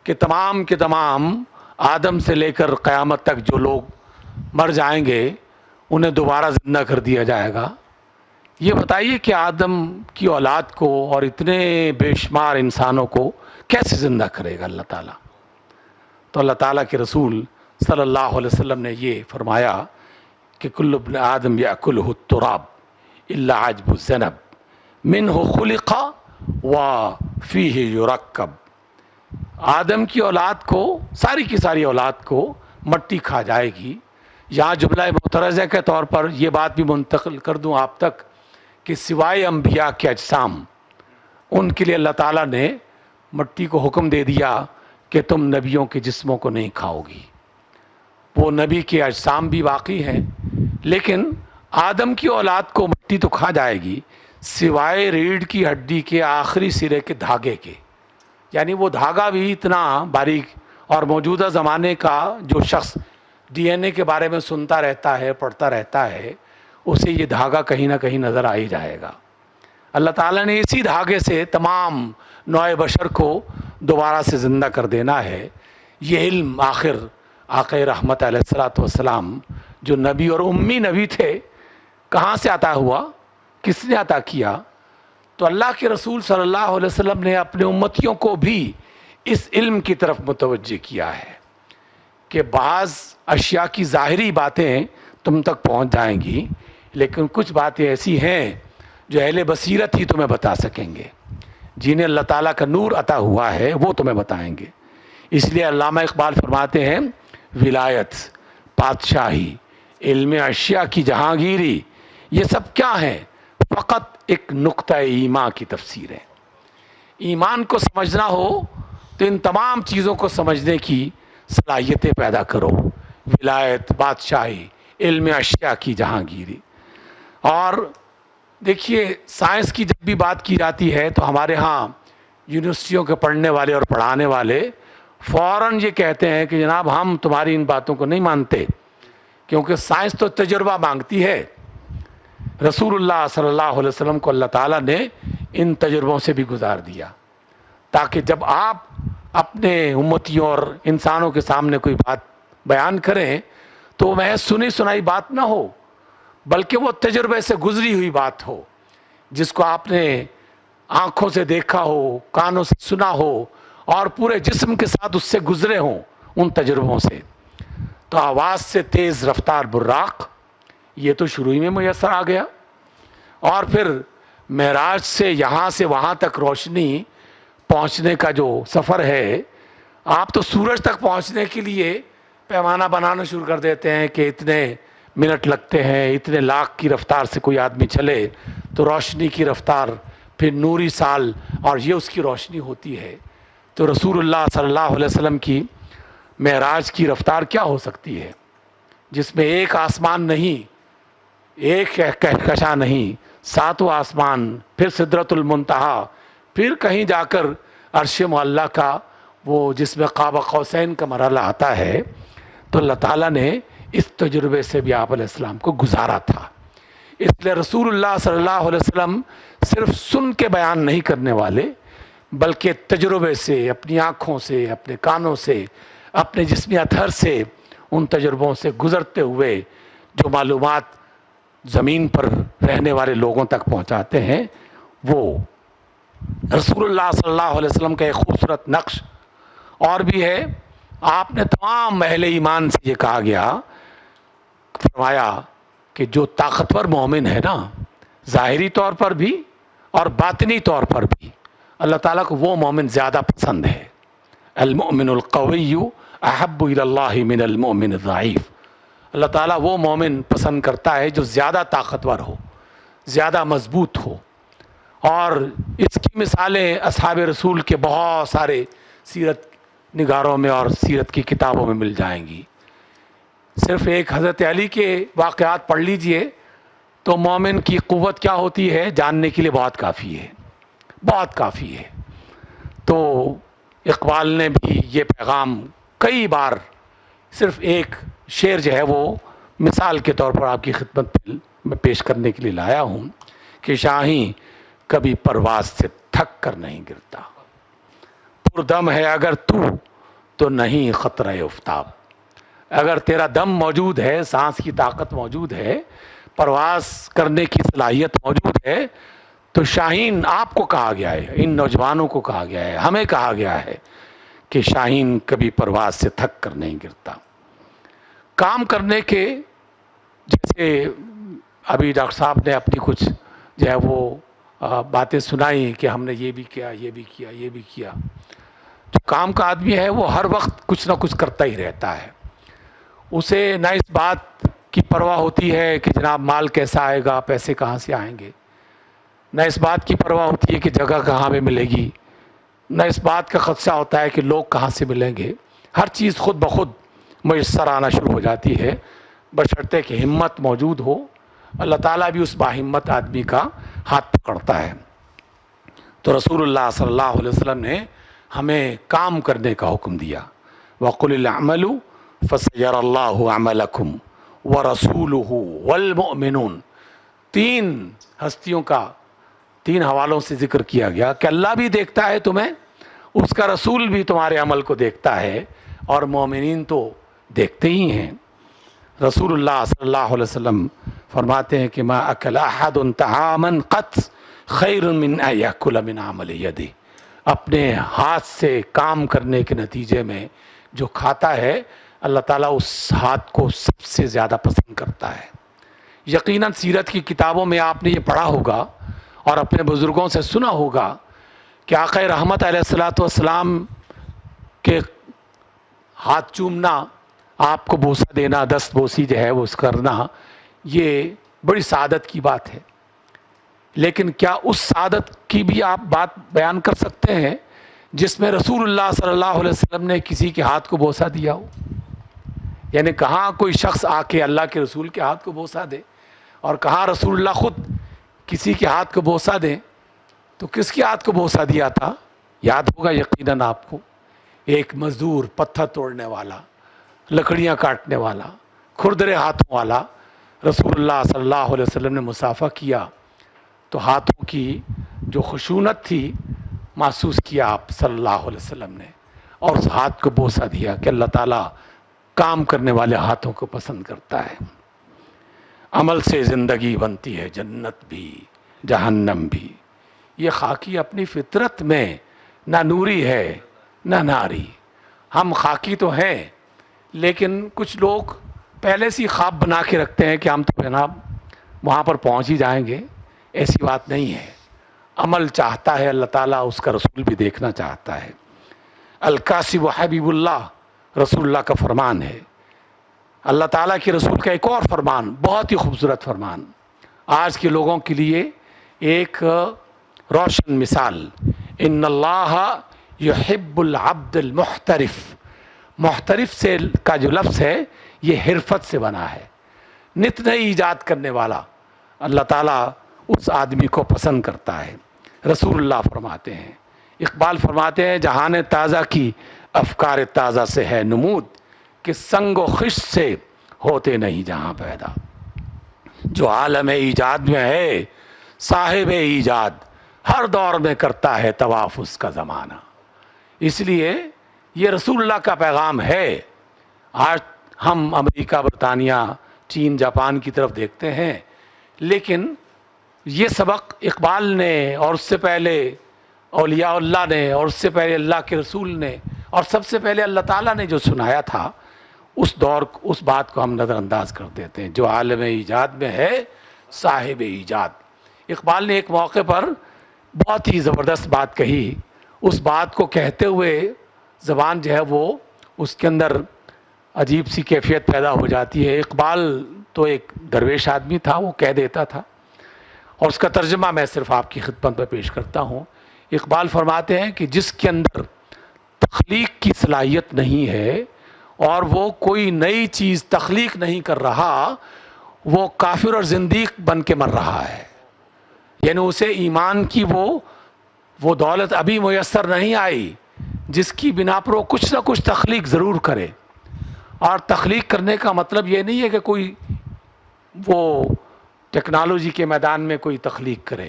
[SPEAKER 1] کہ تمام کے تمام آدم سے لے کر قیامت تک جو لوگ مر جائیں گے انہیں دوبارہ زندہ کر دیا جائے گا، یہ بتائیے کہ آدم کی اولاد کو اور اتنے بے شمار انسانوں کو کیسے زندہ کرے گا اللہ تعالیٰ؟ تو اللہ تعالیٰ کے رسول صلی اللہ علیہ وسلم نے یہ فرمایا کہ کل ابن آدم یأکلہ التراب الا عجب الذنب منہ خلق وفیہ یرکب۔ آدم کی اولاد کو، ساری کی ساری اولاد کو مٹی کھا جائے گی۔ یہاں جملہ معترضہ کے طور پر یہ بات بھی منتقل کر دوں آپ تک کہ سوائے انبیاء کے اجسام، ان کے لیے اللہ تعالیٰ نے مٹی کو حکم دے دیا کہ تم نبیوں کے جسموں کو نہیں کھاؤ گی۔ وہ نبی کے اجسام بھی باقی ہیں، لیکن آدم کی اولاد کو مٹی تو کھا جائے گی سوائے ریڑھ کی ہڈی کے آخری سرے کے دھاگے کے، یعنی وہ دھاگا بھی اتنا باریک، اور موجودہ زمانے کا جو شخص ڈی این اے کے بارے میں سنتا رہتا ہے، پڑھتا رہتا ہے، اسے یہ دھاگا کہیں نہ کہیں نظر آ ہی جائے گا۔ اللہ تعالیٰ نے اسی دھاگے سے تمام نوع بشر کو دوبارہ سے زندہ کر دینا ہے۔ یہ علم آخر آقا رحمت علیہ الصلوۃ والسلام جو نبی اور امی نبی تھے کہاں سے عطا ہوا؟ کس نے عطا کیا؟ تو اللہ کے رسول صلی اللہ علیہ وسلم نے اپنے امتیوں کو بھی اس علم کی طرف متوجہ کیا ہے کہ بعض اشیاء کی ظاہری باتیں تم تک پہنچ جائیں گی، لیکن کچھ باتیں ایسی ہیں جو اہل بصیرت ہی تمہیں بتا سکیں گے، جنہیں اللہ تعالیٰ کا نور عطا ہوا ہے وہ تمہیں بتائیں گے۔ اس لیے علامہ اقبال فرماتے ہیں ولایت، بادشاہی، علم اشیاء کی جہانگیری، یہ سب کیا ہیں؟ فقط ایک نقطہ ایمان کی تفسیر ہے۔ ایمان کو سمجھنا ہو تو ان تمام چیزوں کو سمجھنے کی صلاحیتیں پیدا کرو، ولایت، بادشاہی، علم اشیاء کی جہانگیری۔ اور دیکھیے سائنس کی جب بھی بات کی جاتی ہے تو ہمارے ہاں یونیورسٹیوں کے پڑھنے والے اور پڑھانے والے فوراً یہ کہتے ہیں کہ جناب ہم تمہاری ان باتوں کو نہیں مانتے، کیونکہ سائنس تو تجربہ مانگتی ہے۔ رسول اللہ صلی اللہ علیہ وسلم کو اللہ تعالیٰ نے ان تجربوں سے بھی گزار دیا، تاکہ جب آپ اپنے امتیوں اور انسانوں کے سامنے کوئی بات بیان کریں تو وہ محض سنی سنائی بات نہ ہو، بلکہ وہ تجربے سے گزری ہوئی بات ہو، جس کو آپ نے آنکھوں سے دیکھا ہو، کانوں سے سنا ہو، اور پورے جسم کے ساتھ اس سے گزرے ہوں ان تجربوں سے۔ تو آواز سے تیز رفتار براق، یہ تو شروع ہی میں میسر آ گیا، اور پھر معراج سے یہاں سے وہاں تک روشنی پہنچنے کا جو سفر ہے، آپ تو سورج تک پہنچنے کے لیے پیمانہ بنانا شروع کر دیتے ہیں کہ اتنے منٹ لگتے ہیں، اتنے لاکھ کی رفتار سے کوئی آدمی چلے تو روشنی کی رفتار پھر نوری سال، اور یہ اس کی روشنی ہوتی ہے۔ تو رسول اللہ صلی اللہ علیہ وسلم کی معراج کی رفتار کیا ہو سکتی ہے، جس میں ایک آسمان نہیں، ایک کہکشاں نہیں، ساتوں آسمان، پھر سدرۃ المنتہا، پھر کہیں جا کر عرش معلیٰ کا وہ جس میں قاب قوسین کا مرحلہ آتا ہے۔ تو اللہ تعالیٰ نے اس تجربے سے بھی آپ علیہ السلام کو گزارا تھا۔ اس لیے رسول اللہ صلی اللہ علیہ وسلم صرف سن کے بیان نہیں کرنے والے، بلکہ تجربے سے، اپنی آنکھوں سے، اپنے کانوں سے، اپنے جسمی اثر سے، ان تجربوں سے گزرتے ہوئے جو معلومات زمین پر رہنے والے لوگوں تک پہنچاتے ہیں، وہ رسول اللہ صلی اللہ علیہ وسلم کا ایک خوبصورت نقش اور بھی ہے آپ نے تمام اہل ایمان سے یہ کہا گیا، فرمایا کہ جو طاقتور مومن ہے نا، ظاہری طور پر بھی اور باطنی طور پر بھی، اللہ تعالیٰ کو وہ مومن زیادہ پسند ہے۔ المؤمن القوی احب الی اللہ من المؤمن الضعیف۔ اللہ تعالیٰ وہ مومن پسند کرتا ہے جو زیادہ طاقتور ہو، زیادہ مضبوط ہو۔ اور اس کی مثالیں اصحاب رسول کے بہت سارے سیرت نگاروں میں اور سیرت کی کتابوں میں مل جائیں گی۔ صرف ایک حضرت علی کے واقعات پڑھ لیجئے تو مومن کی قوت کیا ہوتی ہے جاننے کے لیے بہت کافی ہے، بہت کافی ہے۔ تو اقبال نے بھی یہ پیغام کئی بار، صرف ایک شعر جو ہے وہ مثال کے طور پر آپ کی خدمت میں پیش کرنے کے لیے لایا ہوں کہ شاہیں کبھی پرواز سے تھک کر نہیں گرتا، پردم ہے اگر تو نہیں خطرہ افتاب۔ اگر تیرا دم موجود ہے، سانس کی طاقت موجود ہے، پرواز کرنے کی صلاحیت موجود ہے، تو شاہین آپ کو کہا گیا ہے، ان نوجوانوں کو کہا گیا ہے، ہمیں کہا گیا ہے کہ شاہین کبھی پرواز سے تھک کر نہیں گرتا۔ کام کرنے کے، جیسے ابھی ڈاکٹر صاحب نے اپنی کچھ جو ہے وہ باتیں سنائی کہ ہم نے یہ بھی کیا، یہ بھی کیا، یہ بھی کیا۔ جو کام کا آدمی ہے وہ ہر وقت کچھ نہ کچھ کرتا ہی رہتا ہے، اسے نہ اس بات کی پرواہ ہوتی ہے کہ جناب مال کیسا آئے گا، پیسے کہاں سے آئیں گے، نہ اس بات کی پرواہ ہوتی ہے کہ جگہ کہاں پہ ملے گی، نہ اس بات کا خدشہ ہوتا ہے کہ لوگ کہاں سے ملیں گے۔ ہر چیز خود بخود میسر آنا شروع ہو جاتی ہے، بشرطے کہ ہمت موجود ہو۔ اللہ تعالیٰ بھی اس باہمت آدمی کا ہاتھ پکڑتا ہے۔ تو رسول اللہ صلی اللہ علیہ وسلم نے ہمیں کام کرنے کا حکم دیا، وَقُلِ اعْمَلُوا فَسَيَرَى اللَّهُ عَمَلَكُمْ وَرَسُولُهُ وَالْمُؤْمِنُونَ۔ تین ہستیوں کا تین حوالوں سے ذکر کیا گیا کہ اللہ بھی دیکھتا ہے تمہیں، اس کا رسول بھی تمہارے عمل کو دیکھتا ہے، اور مومنین تو دیکھتے ہی ہیں۔ رسول اللہ صلی اللہ علیہ وسلم فرماتے ہیں کہ ما اکل احد طعاما قط خیر من ان یاکل من عمل یدہ۔ اپنے ہاتھ سے کام کرنے کے نتیجے میں جو کھاتا ہے، اللہ تعالیٰ اس ہاتھ کو سب سے زیادہ پسند کرتا ہے۔ یقیناً سیرت کی کتابوں میں آپ نے یہ پڑھا ہوگا اور اپنے بزرگوں سے سنا ہوگا کہ آقا رحمت علیہ الصلوۃ والسلام کے ہاتھ چومنا، آپ کو بوسہ دینا، دست بوسی جو ہے وہ کرنا، یہ بڑی سعادت کی بات ہے۔ لیکن کیا اس سعادت کی بھی آپ بات بیان کر سکتے ہیں جس میں رسول اللہ صلی اللہ علیہ وسلم نے کسی کے ہاتھ کو بوسہ دیا ہو؟ یعنی کہاں کوئی شخص آ کے اللہ کے رسول کے ہاتھ کو بوسہ دے، اور کہاں رسول اللہ خود کسی کے ہاتھ کو بوسہ دیں؟ تو کس کے ہاتھ کو بوسہ دیا تھا؟ یاد ہوگا یقیناً آپ کو، ایک مزدور، پتھر توڑنے والا، لکڑیاں کاٹنے والا، کھردرے ہاتھوں والا، رسول اللہ صلی اللہ علیہ وسلم نے مصافحہ کیا تو ہاتھوں کی جو خشونت تھی محسوس کیا آپ صلی اللہ علیہ وسلم نے، اور اس ہاتھ کو بوسہ دیا کہ اللہ تعالیٰ کام کرنے والے ہاتھوں کو پسند کرتا ہے۔ عمل سے زندگی بنتی ہے جنت بھی جہنم بھی۔ یہ خاکی اپنی فطرت میں نہ نوری ہے نہ ناری۔ ہم خاکی تو ہیں، لیکن کچھ لوگ پہلے سے خواب بنا کے رکھتے ہیں کہ ہم تو جناب وہاں پر پہنچ ہی جائیں گے۔ ایسی بات نہیں ہے، عمل چاہتا ہے اللہ تعالیٰ، اس کا رسول بھی دیکھنا چاہتا ہے۔ الکاسب حبیب اللہ رسول اللہ کا فرمان ہے۔ اللہ تعالیٰ کے رسول کا ایک اور فرمان، بہت ہی خوبصورت فرمان، آج کے لوگوں کے لیے ایک روشن مثال۔ ان اللہ یحب العبد المحترف۔ محترف سے کا جو لفظ ہے یہ حرفت سے بنا ہے، نت نئی ایجاد کرنے والا۔ اللہ تعالیٰ اس آدمی کو پسند کرتا ہے۔ رسول اللہ فرماتے ہیں، اقبال فرماتے ہیں، جہان تازہ کی افکار تازہ سے ہے نمود، کہ سنگ و خشت سے ہوتے نہیں جہاں پیدا۔ جو عالم ایجاد میں ہے صاحب ایجاد، ہر دور میں کرتا ہے طواف اس کا زمانہ۔ اس لیے یہ رسول اللہ کا پیغام ہے۔ آج ہم امریکہ، برطانیہ، چین، جاپان کی طرف دیکھتے ہیں، لیکن یہ سبق اقبال نے، اور اس سے پہلے اولیاء اللہ نے، اور اس سے پہلے اللہ کے رسول نے، اور سب سے پہلے اللہ تعالیٰ نے جو سنایا تھا اس بات کو ہم نظر انداز کر دیتے ہیں. جو عالم ایجاد میں ہے صاحب ایجاد. اقبال نے ایک موقع پر بہت ہی زبردست بات کہی. اس بات کو کہتے ہوئے زبان جو ہے وہ اس کے اندر عجیب سی کیفیت پیدا ہو جاتی ہے. اقبال تو ایک درویش آدمی تھا, وہ کہہ دیتا تھا, اور اس کا ترجمہ میں صرف آپ کی خدمت میں پیش کرتا ہوں. اقبال فرماتے ہیں کہ جس کے اندر تخلیق کی صلاحیت نہیں ہے اور وہ کوئی نئی چیز تخلیق نہیں کر رہا, وہ کافر اور زندیق بن کے مر رہا ہے. یعنی اسے ایمان کی وہ دولت ابھی میسر نہیں آئی جس کی بنا پر وہ کچھ نہ کچھ تخلیق ضرور کرے. اور تخلیق کرنے کا مطلب یہ نہیں ہے کہ کوئی وہ ٹیکنالوجی کے میدان میں کوئی تخلیق کرے,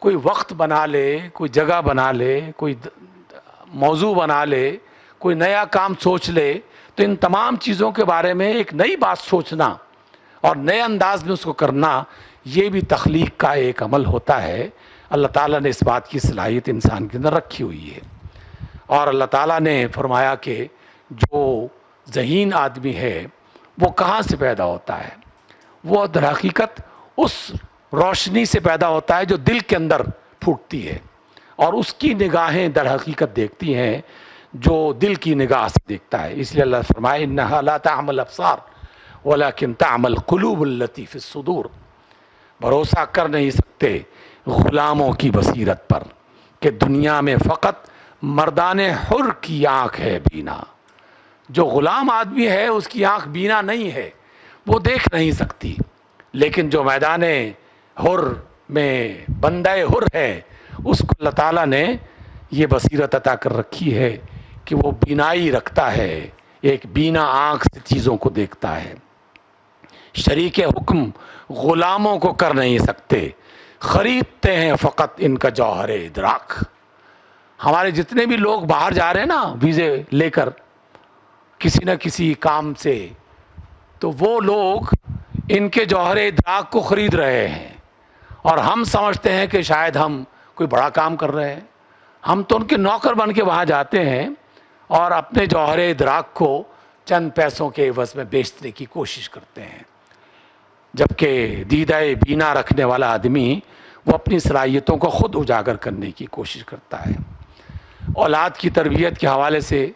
[SPEAKER 1] کوئی وقت بنا لے, کوئی جگہ بنا لے, کوئی موضوع بنا لے, کوئی نیا کام سوچ لے. تو ان تمام چیزوں کے بارے میں ایک نئی بات سوچنا اور نئے انداز میں اس کو کرنا, یہ بھی تخلیق کا ایک عمل ہوتا ہے. اللہ تعالیٰ نے اس بات کی صلاحیت انسان کے اندر رکھی ہوئی ہے. اور اللہ تعالیٰ نے فرمایا کہ جو ذہین آدمی ہے وہ کہاں سے پیدا ہوتا ہے؟ وہ در حقیقت اس روشنی سے پیدا ہوتا ہے جو دل کے اندر پھوٹتی ہے, اور اس کی نگاہیں در حقیقت دیکھتی ہیں جو دل کی نگاہ سے دیکھتا ہے. اس لیے اللہ فرمائے انہا لا تعمل الابصار ولکن تعمل القلوب التی فی الصدور. بھروسہ کر نہیں سکتے غلاموں کی بصیرت پر کہ دنیا میں فقط مردان حر کی آنکھ ہے بینا. جو غلام آدمی ہے اس کی آنکھ بینا نہیں ہے, وہ دیکھ نہیں سکتی. لیکن جو میدان حر میں بندہ حر ہے اس کو اللہ تعالیٰ نے یہ بصیرت عطا کر رکھی ہے کہ وہ بینائی رکھتا ہے, ایک بینا آنکھ سے چیزوں کو دیکھتا ہے. شریک حکم غلاموں کو کر نہیں سکتے, خریدتے ہیں فقط ان کا جوہر ادراک. ہمارے جتنے بھی لوگ باہر جا رہے ہیں نا ویزے لے کر کسی نہ کسی کام سے, تو وہ لوگ ان کے جوہر ادراک کو خرید رہے ہیں, اور ہم سمجھتے ہیں کہ شاید ہم کوئی بڑا کام کر رہے ہیں. ہم تو ان کے نوکر بن کے وہاں جاتے ہیں اور اپنے جوہر ادراک کو چند پیسوں کے عوض میں بیچنے کی کوشش کرتے ہیں. جبکہ دیدہ بینا رکھنے والا آدمی وہ اپنی صلاحیتوں کو خود اجاگر کرنے کی کوشش کرتا ہے. اولاد کی تربیت کے حوالے سے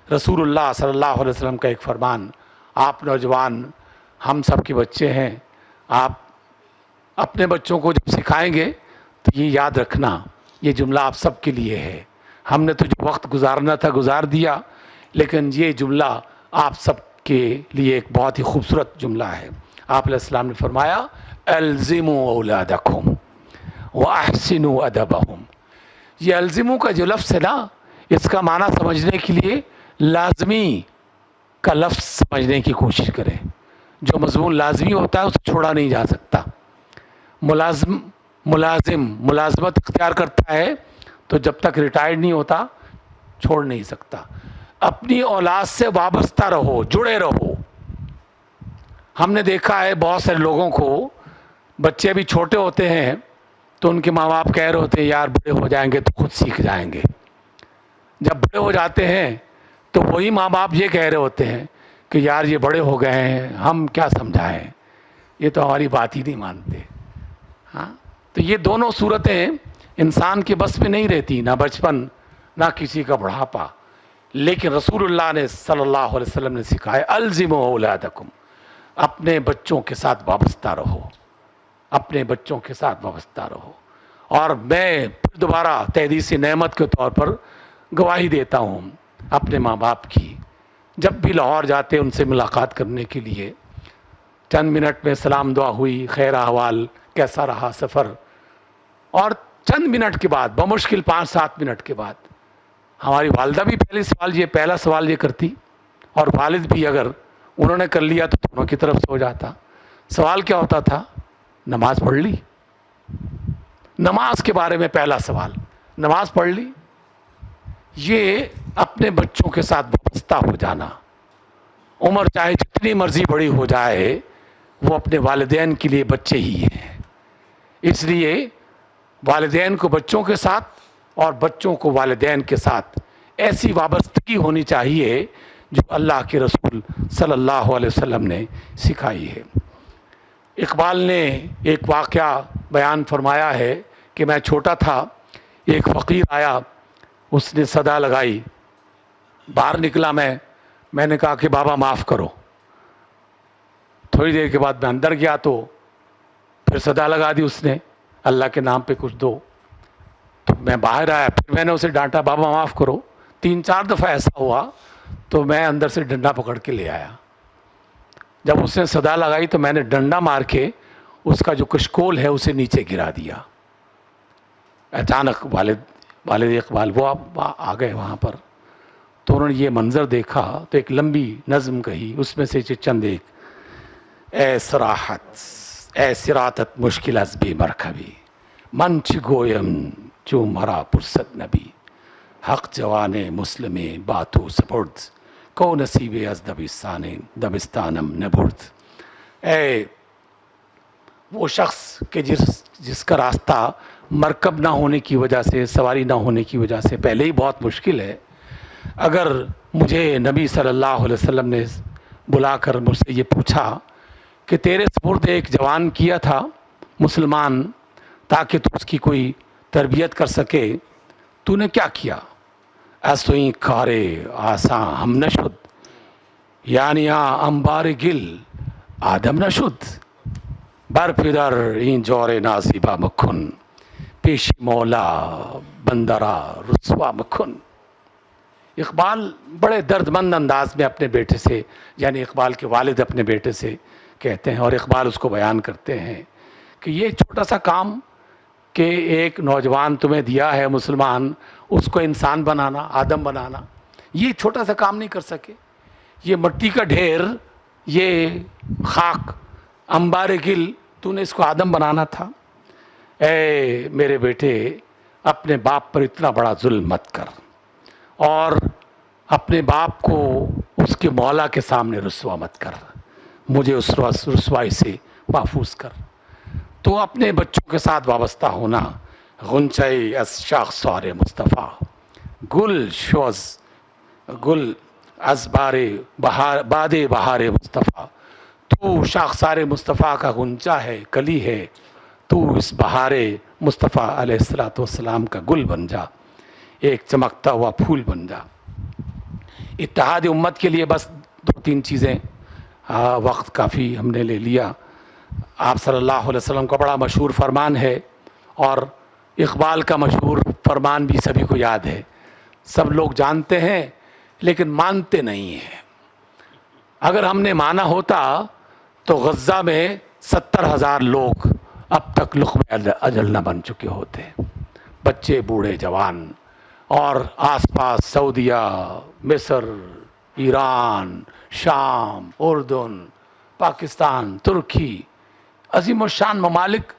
[SPEAKER 1] رسول اللہ صلی اللہ علیہ وسلم کا ایک فرمان, آپ نوجوان ہم سب کے بچے ہیں, آپ اپنے بچوں کو جب سکھائیں گے تو یہ یاد رکھنا یہ جملہ آپ سب کے لیے ہے. ہم نے تو جو وقت گزارنا تھا گزار دیا, لیکن یہ جملہ آپ سب کے لیے ایک بہت ہی خوبصورت جملہ ہے. آپ علیہ السلام نے فرمایا الزموا اولادکم واحسنوا ادبہم. یہ الزموا کا جو لفظ ہے نا, اس کا معنی سمجھنے کے لیے لازمی کا لفظ سمجھنے کی کوشش کریں. جو مضمون لازمی ہوتا ہے اسے چھوڑا نہیں جا سکتا. ملازمت اختیار کرتا ہے تو جب تک ریٹائرڈ نہیں ہوتا چھوڑ نہیں سکتا. اپنی اولاد سے وابستہ رہو, جڑے رہو. ہم نے دیکھا ہے بہت سارے لوگوں کو بچے ابھی چھوٹے ہوتے ہیں تو ان کے ماں باپ کہہ رہے ہوتے ہیں یار بڑے ہو جائیں گے تو خود سیکھ جائیں گے. جب بڑے ہو جاتے ہیں تو وہی ماں باپ یہ کہہ رہے ہوتے ہیں کہ یار یہ بڑے ہو گئے ہیں ہم کیا سمجھائیں, یہ تو ہماری بات ہی نہیں مانتے. ہاں, تو یہ دونوں صورتیں انسان کے بس میں نہیں رہتی, نہ بچپن نہ کسی کا بڑھاپا. لیکن رسول اللہ نے صلی اللہ علیہ وسلم نے سکھایا الزموا اولادکم, اپنے بچوں کے ساتھ وابستہ رہو, اپنے بچوں کے ساتھ وابستہ رہو. اور میں پھر دوبارہ تحدیث نعمت کے طور پر گواہی دیتا ہوں اپنے ماں باپ کی. جب بھی لاہور جاتے ان سے ملاقات کرنے کے لیے, چند منٹ میں سلام دعا ہوئی, خیر احوال, کیسا رہا سفر, اور چند منٹ کے بعد بمشکل 5-7 منٹ کے بعد ہماری والدہ بھی پہلا سوال یہ کرتی, اور والد بھی اگر انہوں نے کر لیا تو دونوں کی طرف سے ہو جاتا. سوال کیا ہوتا تھا؟ نماز پڑھ لی؟ نماز کے بارے میں پہلا سوال, نماز پڑھ لی؟ یہ اپنے بچوں کے ساتھ وابستہ ہو جانا. عمر چاہے جتنی مرضی بڑی ہو جائے وہ اپنے والدین کے لیے بچے ہی ہیں. اس لیے والدین کو بچوں کے ساتھ اور بچوں کو والدین کے ساتھ ایسی وابستگی ہونی چاہیے جو اللہ کے رسول صلی اللہ علیہ وسلم نے سکھائی ہے۔ اقبال نے ایک واقعہ بیان فرمایا ہے کہ میں چھوٹا تھا، ایک فقیر آیا، اس نے صدا لگائی، باہر نکلا میں نے کہا کہ بابا معاف کرو۔ تھوڑی دیر کے بعد میں اندر گیا تو پھر صدا لگا دی اس نے، اللہ کے نام پہ کچھ دو۔ تو میں باہر آیا، پھر میں نے اسے ڈانٹا، بابا معاف کرو۔ 3-4 دفعہ ایسا ہوا تو میں اندر سے ڈنڈا پکڑ کے لے آیا۔ جب اس نے صدا لگائی تو میں نے ڈنڈا مار کے اس کا جو کشکول ہے اسے نیچے گرا دیا۔ اچانک والد اقبال وہ آ گئے وہاں پر، تو انہوں نے یہ منظر دیکھا تو ایک لمبی نظم کہی، اس میں سے چند ایک: اے صراحت اے صراطت مشکل از بی مرکبی، من چی گویم چو مرا پرسد نبی، حق جوان مسلم باتو سپرد، کو نصیب از دبستانم نبرد۔ اے وہ شخص کہ جس کا راستہ مرکب نہ ہونے کی وجہ سے، سواری نہ ہونے کی وجہ سے پہلے ہی بہت مشکل ہے، اگر مجھے نبی صلی اللہ علیہ وسلم نے بلا کر مجھ سے یہ پوچھا کہ تیرے سپرد ایک جوان کیا تھا مسلمان تاکہ تو اس کی کوئی تربیت کر سکے، تو نے کیا کیا؟ اسوئیں کارے آساں ہم نشد، یعنی انبار گل آدم نشد، بر پدر این جور نازیبا مکن، پیش مولا بندرا رسوا مکن۔ اقبال بڑے درد مند انداز میں اپنے بیٹے سے، یعنی اقبال کے والد اپنے بیٹے سے کہتے ہیں، اور اقبال اس کو بیان کرتے ہیں کہ یہ چھوٹا سا کام کہ ایک نوجوان تمہیں دیا ہے مسلمان، اس کو انسان بنانا، آدم بنانا، یہ چھوٹا سا کام نہیں کر سکے۔ یہ مٹی کا ڈھیر، یہ خاک، انبار گل، تو نے اس کو آدم بنانا تھا۔ اے میرے بیٹے، اپنے باپ پر اتنا بڑا ظلم مت کر، اور اپنے باپ کو اس کے مولا کے سامنے رسوا مت کر، مجھے اس رسوائی سے محفوظ کر۔ تو اپنے بچوں کے ساتھ وابستہ ہونا، غنچۂ از شاخسار مصطفیٰ، گل از باد بہار مصطفیٰ، تو شاخسار مصطفیٰ کا غنچہ ہے، کلی ہے، تو اس بہار مصطفیٰ علیہ السلام کا گل بن جا، ایک چمکتا ہوا پھول بن جا۔ اتحاد امت کے لیے بس 2-3 چیزیں، وقت کافی ہم نے لے لیا۔ آپ صلی اللہ علیہ وسلم کا بڑا مشہور فرمان ہے، اور اقبال کا مشہور فرمان بھی سبھی کو یاد ہے، سب لوگ جانتے ہیں لیکن مانتے نہیں ہیں۔ اگر ہم نے مانا ہوتا تو غزہ میں 70,000 لوگ اب تک لقمہ اجل نہ بن چکے ہوتے، بچے، بوڑھے، جوان، اور آس پاس سعودیہ، مصر، ایران، شام، اردن، پاکستان، ترکی، عظیم الشان ممالک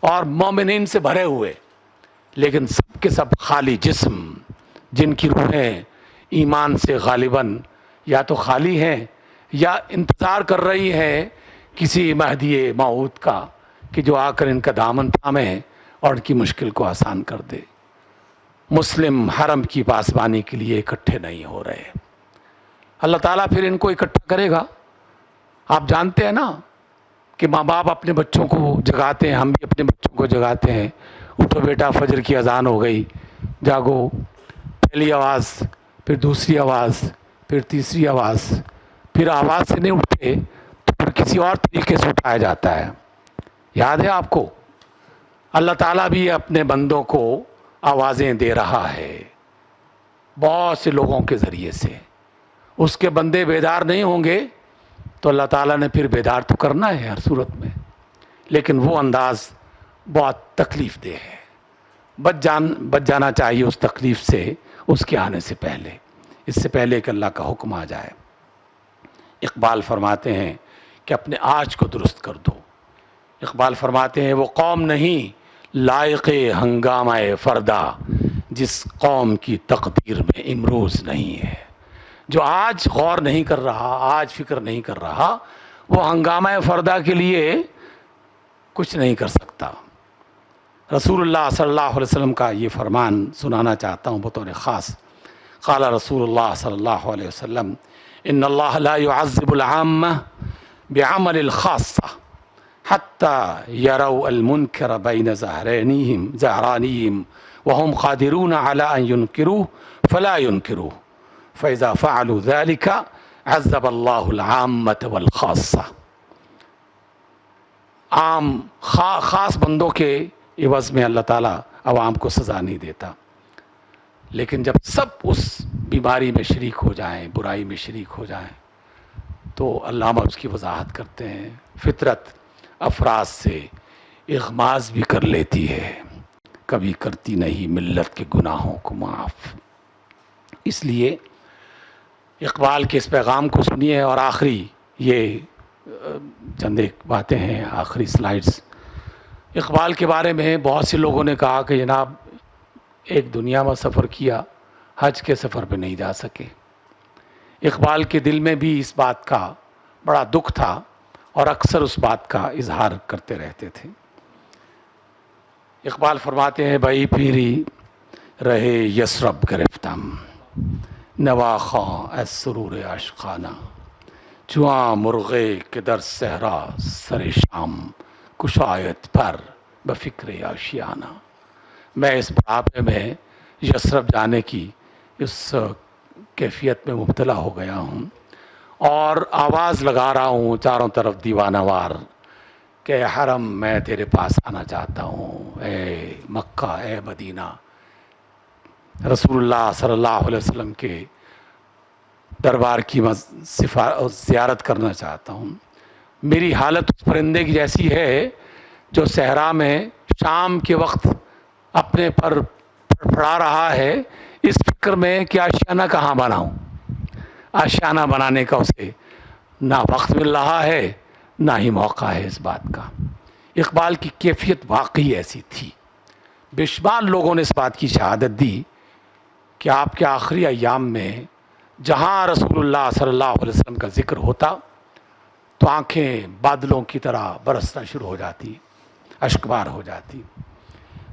[SPEAKER 1] اور مومنین سے بھرے ہوئے، لیکن سب کے سب خالی جسم، جن کی روحیں ایمان سے غالباً یا تو خالی ہیں یا انتظار کر رہی ہیں کسی مہدی موعود کا کہ جو آ کر ان کا دامن تھامے اور ان کی مشکل کو آسان کر دے۔ مسلم حرم کی پاسبانی کے لیے اکٹھے نہیں ہو رہے، اللہ تعالیٰ پھر ان کو اکٹھا کرے گا۔ آپ جانتے ہیں نا کہ ماں باپ اپنے بچوں کو جگاتے ہیں، ہم بھی اپنے بچوں کو جگاتے ہیں، اٹھو بیٹا فجر کی اذان ہو گئی، جاگو، پہلی آواز، پھر دوسری آواز، پھر تیسری آواز، پھر آواز سے نہیں اٹھتے تو پھر کسی اور طریقے سے اٹھایا جاتا ہے، یاد ہے آپ کو؟ اللہ تعالیٰ بھی اپنے بندوں کو آوازیں دے رہا ہے بہت سے لوگوں کے ذریعے سے، اس کے بندے بیدار نہیں ہوں گے تو اللہ تعالیٰ نے پھر بیدار تو کرنا ہے ہر صورت میں، لیکن وہ انداز بہت تکلیف دہ ہے، بچ جانا چاہیے اس تکلیف سے، اس کے آنے سے پہلے، اس سے پہلے کہ اللہ کا حکم آ جائے۔ اقبال فرماتے ہیں کہ اپنے آج کو درست کر دو۔ اقبال فرماتے ہیں وہ قوم نہیں لائق ہنگامہ فردا، جس قوم کی تقدیر میں امروز نہیں ہے۔ جو آج غور نہیں کر رہا، آج فکر نہیں کر رہا، وہ ہنگامہ فردا کے لیے کچھ نہیں کر سکتا۔ رسول اللہ صلی اللہ علیہ وسلم کا یہ فرمان سنانا چاہتا ہوں بطور خاص۔ قال رسول اللہ صلی اللہ علیہ وسلم ان اللہ لا يعذب العامة بعمل الخاصة حتى يروا المنكر بين زهرانيهم وهم قادرون على أن ينكروه فلا ينكروه فإذا فعلوا ذلك عذب الله العامة والخاصة. عام خاص بندوں کے عوض میں اللہ تعالیٰ عوام کو سزا نہیں دیتا، لیکن جب سب اس بیماری میں شریک ہو جائیں، برائی میں شریک ہو جائیں، تو علامہ اس کی وضاحت کرتے ہیں فطرت افراد سے اغماض بھی کر لیتی ہے، کبھی کرتی نہیں ملت کے گناہوں کو معاف. اس لیے اقبال کے اس پیغام کو سنیے. اور آخری یہ چند ایک باتیں ہیں، آخری سلائیڈز. اقبال کے بارے میں بہت سے لوگوں نے کہا کہ جناب ایک دنیا میں سفر کیا، حج کے سفر پہ نہیں جا سکے. اقبال کے دل میں بھی اس بات کا بڑا دکھ تھا اور اکثر اس بات کا اظہار کرتے رہتے تھے. اقبال فرماتے ہیں بھائی پیری رہے یسرب گرفتم نواخواں اے سرور عاشقانہ چواں مرغے کے در صحرا سر شام کشایت پر بفکر آشیانہ. میں اس بڑھاپے میں یسرب جانے کی اس کیفیت میں مبتلا ہو گیا ہوں اور آواز لگا رہا ہوں چاروں طرف دیوانہ وار کہ حرم میں تیرے پاس آنا چاہتا ہوں، اے مکہ اے مدینہ، رسول اللہ صلی اللہ علیہ وسلم کے دربار کی زیارت کرنا چاہتا ہوں. میری حالت اس پرندے کی جیسی ہے جو صحرا میں شام کے وقت اپنے پر پھڑا رہا ہے اس فکر میں کہ آشیانہ کہاں بناؤں. آشیانہ بنانے کا اسے نہ وقت مل رہا ہے نہ ہی موقع ہے اس بات کا. اقبال کی کیفیت واقعی ایسی تھی. بے شمار لوگوں نے اس بات کی شہادت دی کہ آپ کے آخری ایام میں جہاں رسول اللہ صلی اللہ علیہ وسلم کا ذکر ہوتا تو آنکھیں بادلوں کی طرح برسنا شروع ہو جاتی، اشکبار ہو جاتی.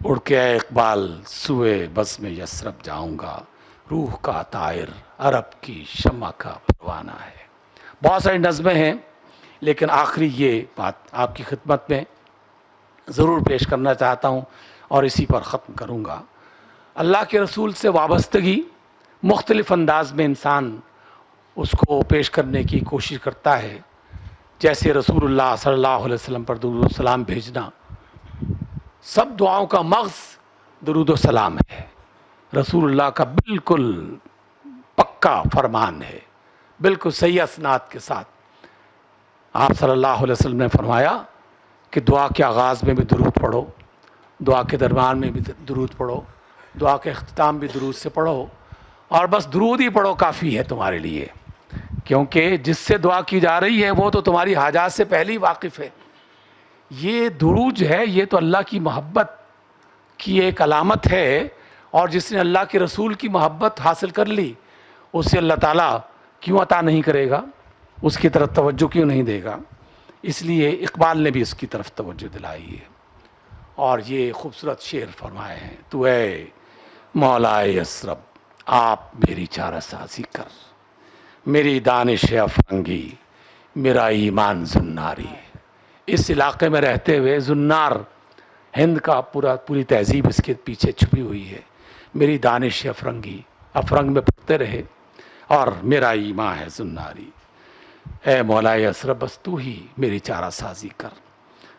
[SPEAKER 1] اڑ کے اے اقبال سوئے بزم یسرب جاؤں گا، روح کا طائر عرب کی شمع کا پروانہ ہے. بہت ساری نظمیں ہیں لیکن آخری یہ بات آپ کی خدمت میں ضرور پیش کرنا چاہتا ہوں اور اسی پر ختم کروں گا. اللہ کے رسول سے وابستگی مختلف انداز میں انسان اس کو پیش کرنے کی کوشش کرتا ہے. جیسے رسول اللہ صلی اللہ علیہ وسلم پر درود و سلام بھیجنا، سب دعاؤں کا مغز درود و سلام ہے. رسول اللہ کا بالکل پکا فرمان ہے، بالکل صحیح اسناد کے ساتھ. آپ صلی اللہ علیہ وسلم نے فرمایا کہ دعا کے آغاز میں بھی درود پڑھو، دعا کے درمیان میں بھی درود پڑھو، دعا کے اختتام بھی درود سے پڑھو، اور بس درود ہی پڑھو کافی ہے تمہارے لیے، کیونکہ جس سے دعا کی جا رہی ہے وہ تو تمہاری حاجات سے پہلے ہی واقف ہے. یہ درود جو ہے یہ تو اللہ کی محبت کی ایک علامت ہے، اور جس نے اللہ کے رسول کی محبت حاصل کر لی اسے اللہ تعالیٰ کیوں عطا نہیں کرے گا، اس کی طرف توجہ کیوں نہیں دے گا. اس لیے اقبال نے بھی اس کی طرف توجہ دلائی ہے اور یہ خوبصورت شعر فرمائے ہیں. تو اے مولا یسرب آپ میری چارہ سازی کر، میری دانش افرنگی میرا ایمان زناری. اس علاقے میں رہتے ہوئے زنار ہند کا پوری تہذیب اس کے پیچھے چھپی ہوئی ہے. میری دانش افرنگی، افرنگ میں پڑھتے رہے، اور میرا ایمان ہے زناری. اے مولا یسرب بس تو ہی میری چارہ سازی کر.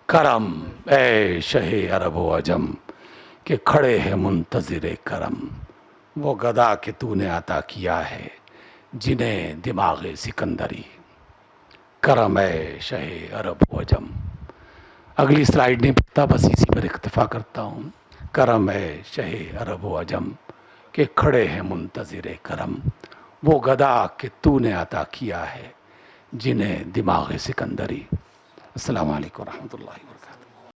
[SPEAKER 1] کرم اے شہ عرب و عجم کہ کھڑے ہیں منتظر کرم، وہ گدا کہ تو نے عطا کیا ہے جنہیں دماغ سکندری. کرم اے شہ عرب و عجم. اگلی سلائیڈ نہیں پڑھتا، بس اسی پر اکتفا کرتا ہوں. کرم اے شہ عرب و عجم کہ کھڑے ہیں منتظر کرم، وہ گدا کہ تو نے عطا کیا ہے جنہیں دماغ سکندری. السلام علیکم ورحمۃ اللہ وبرکاتہ.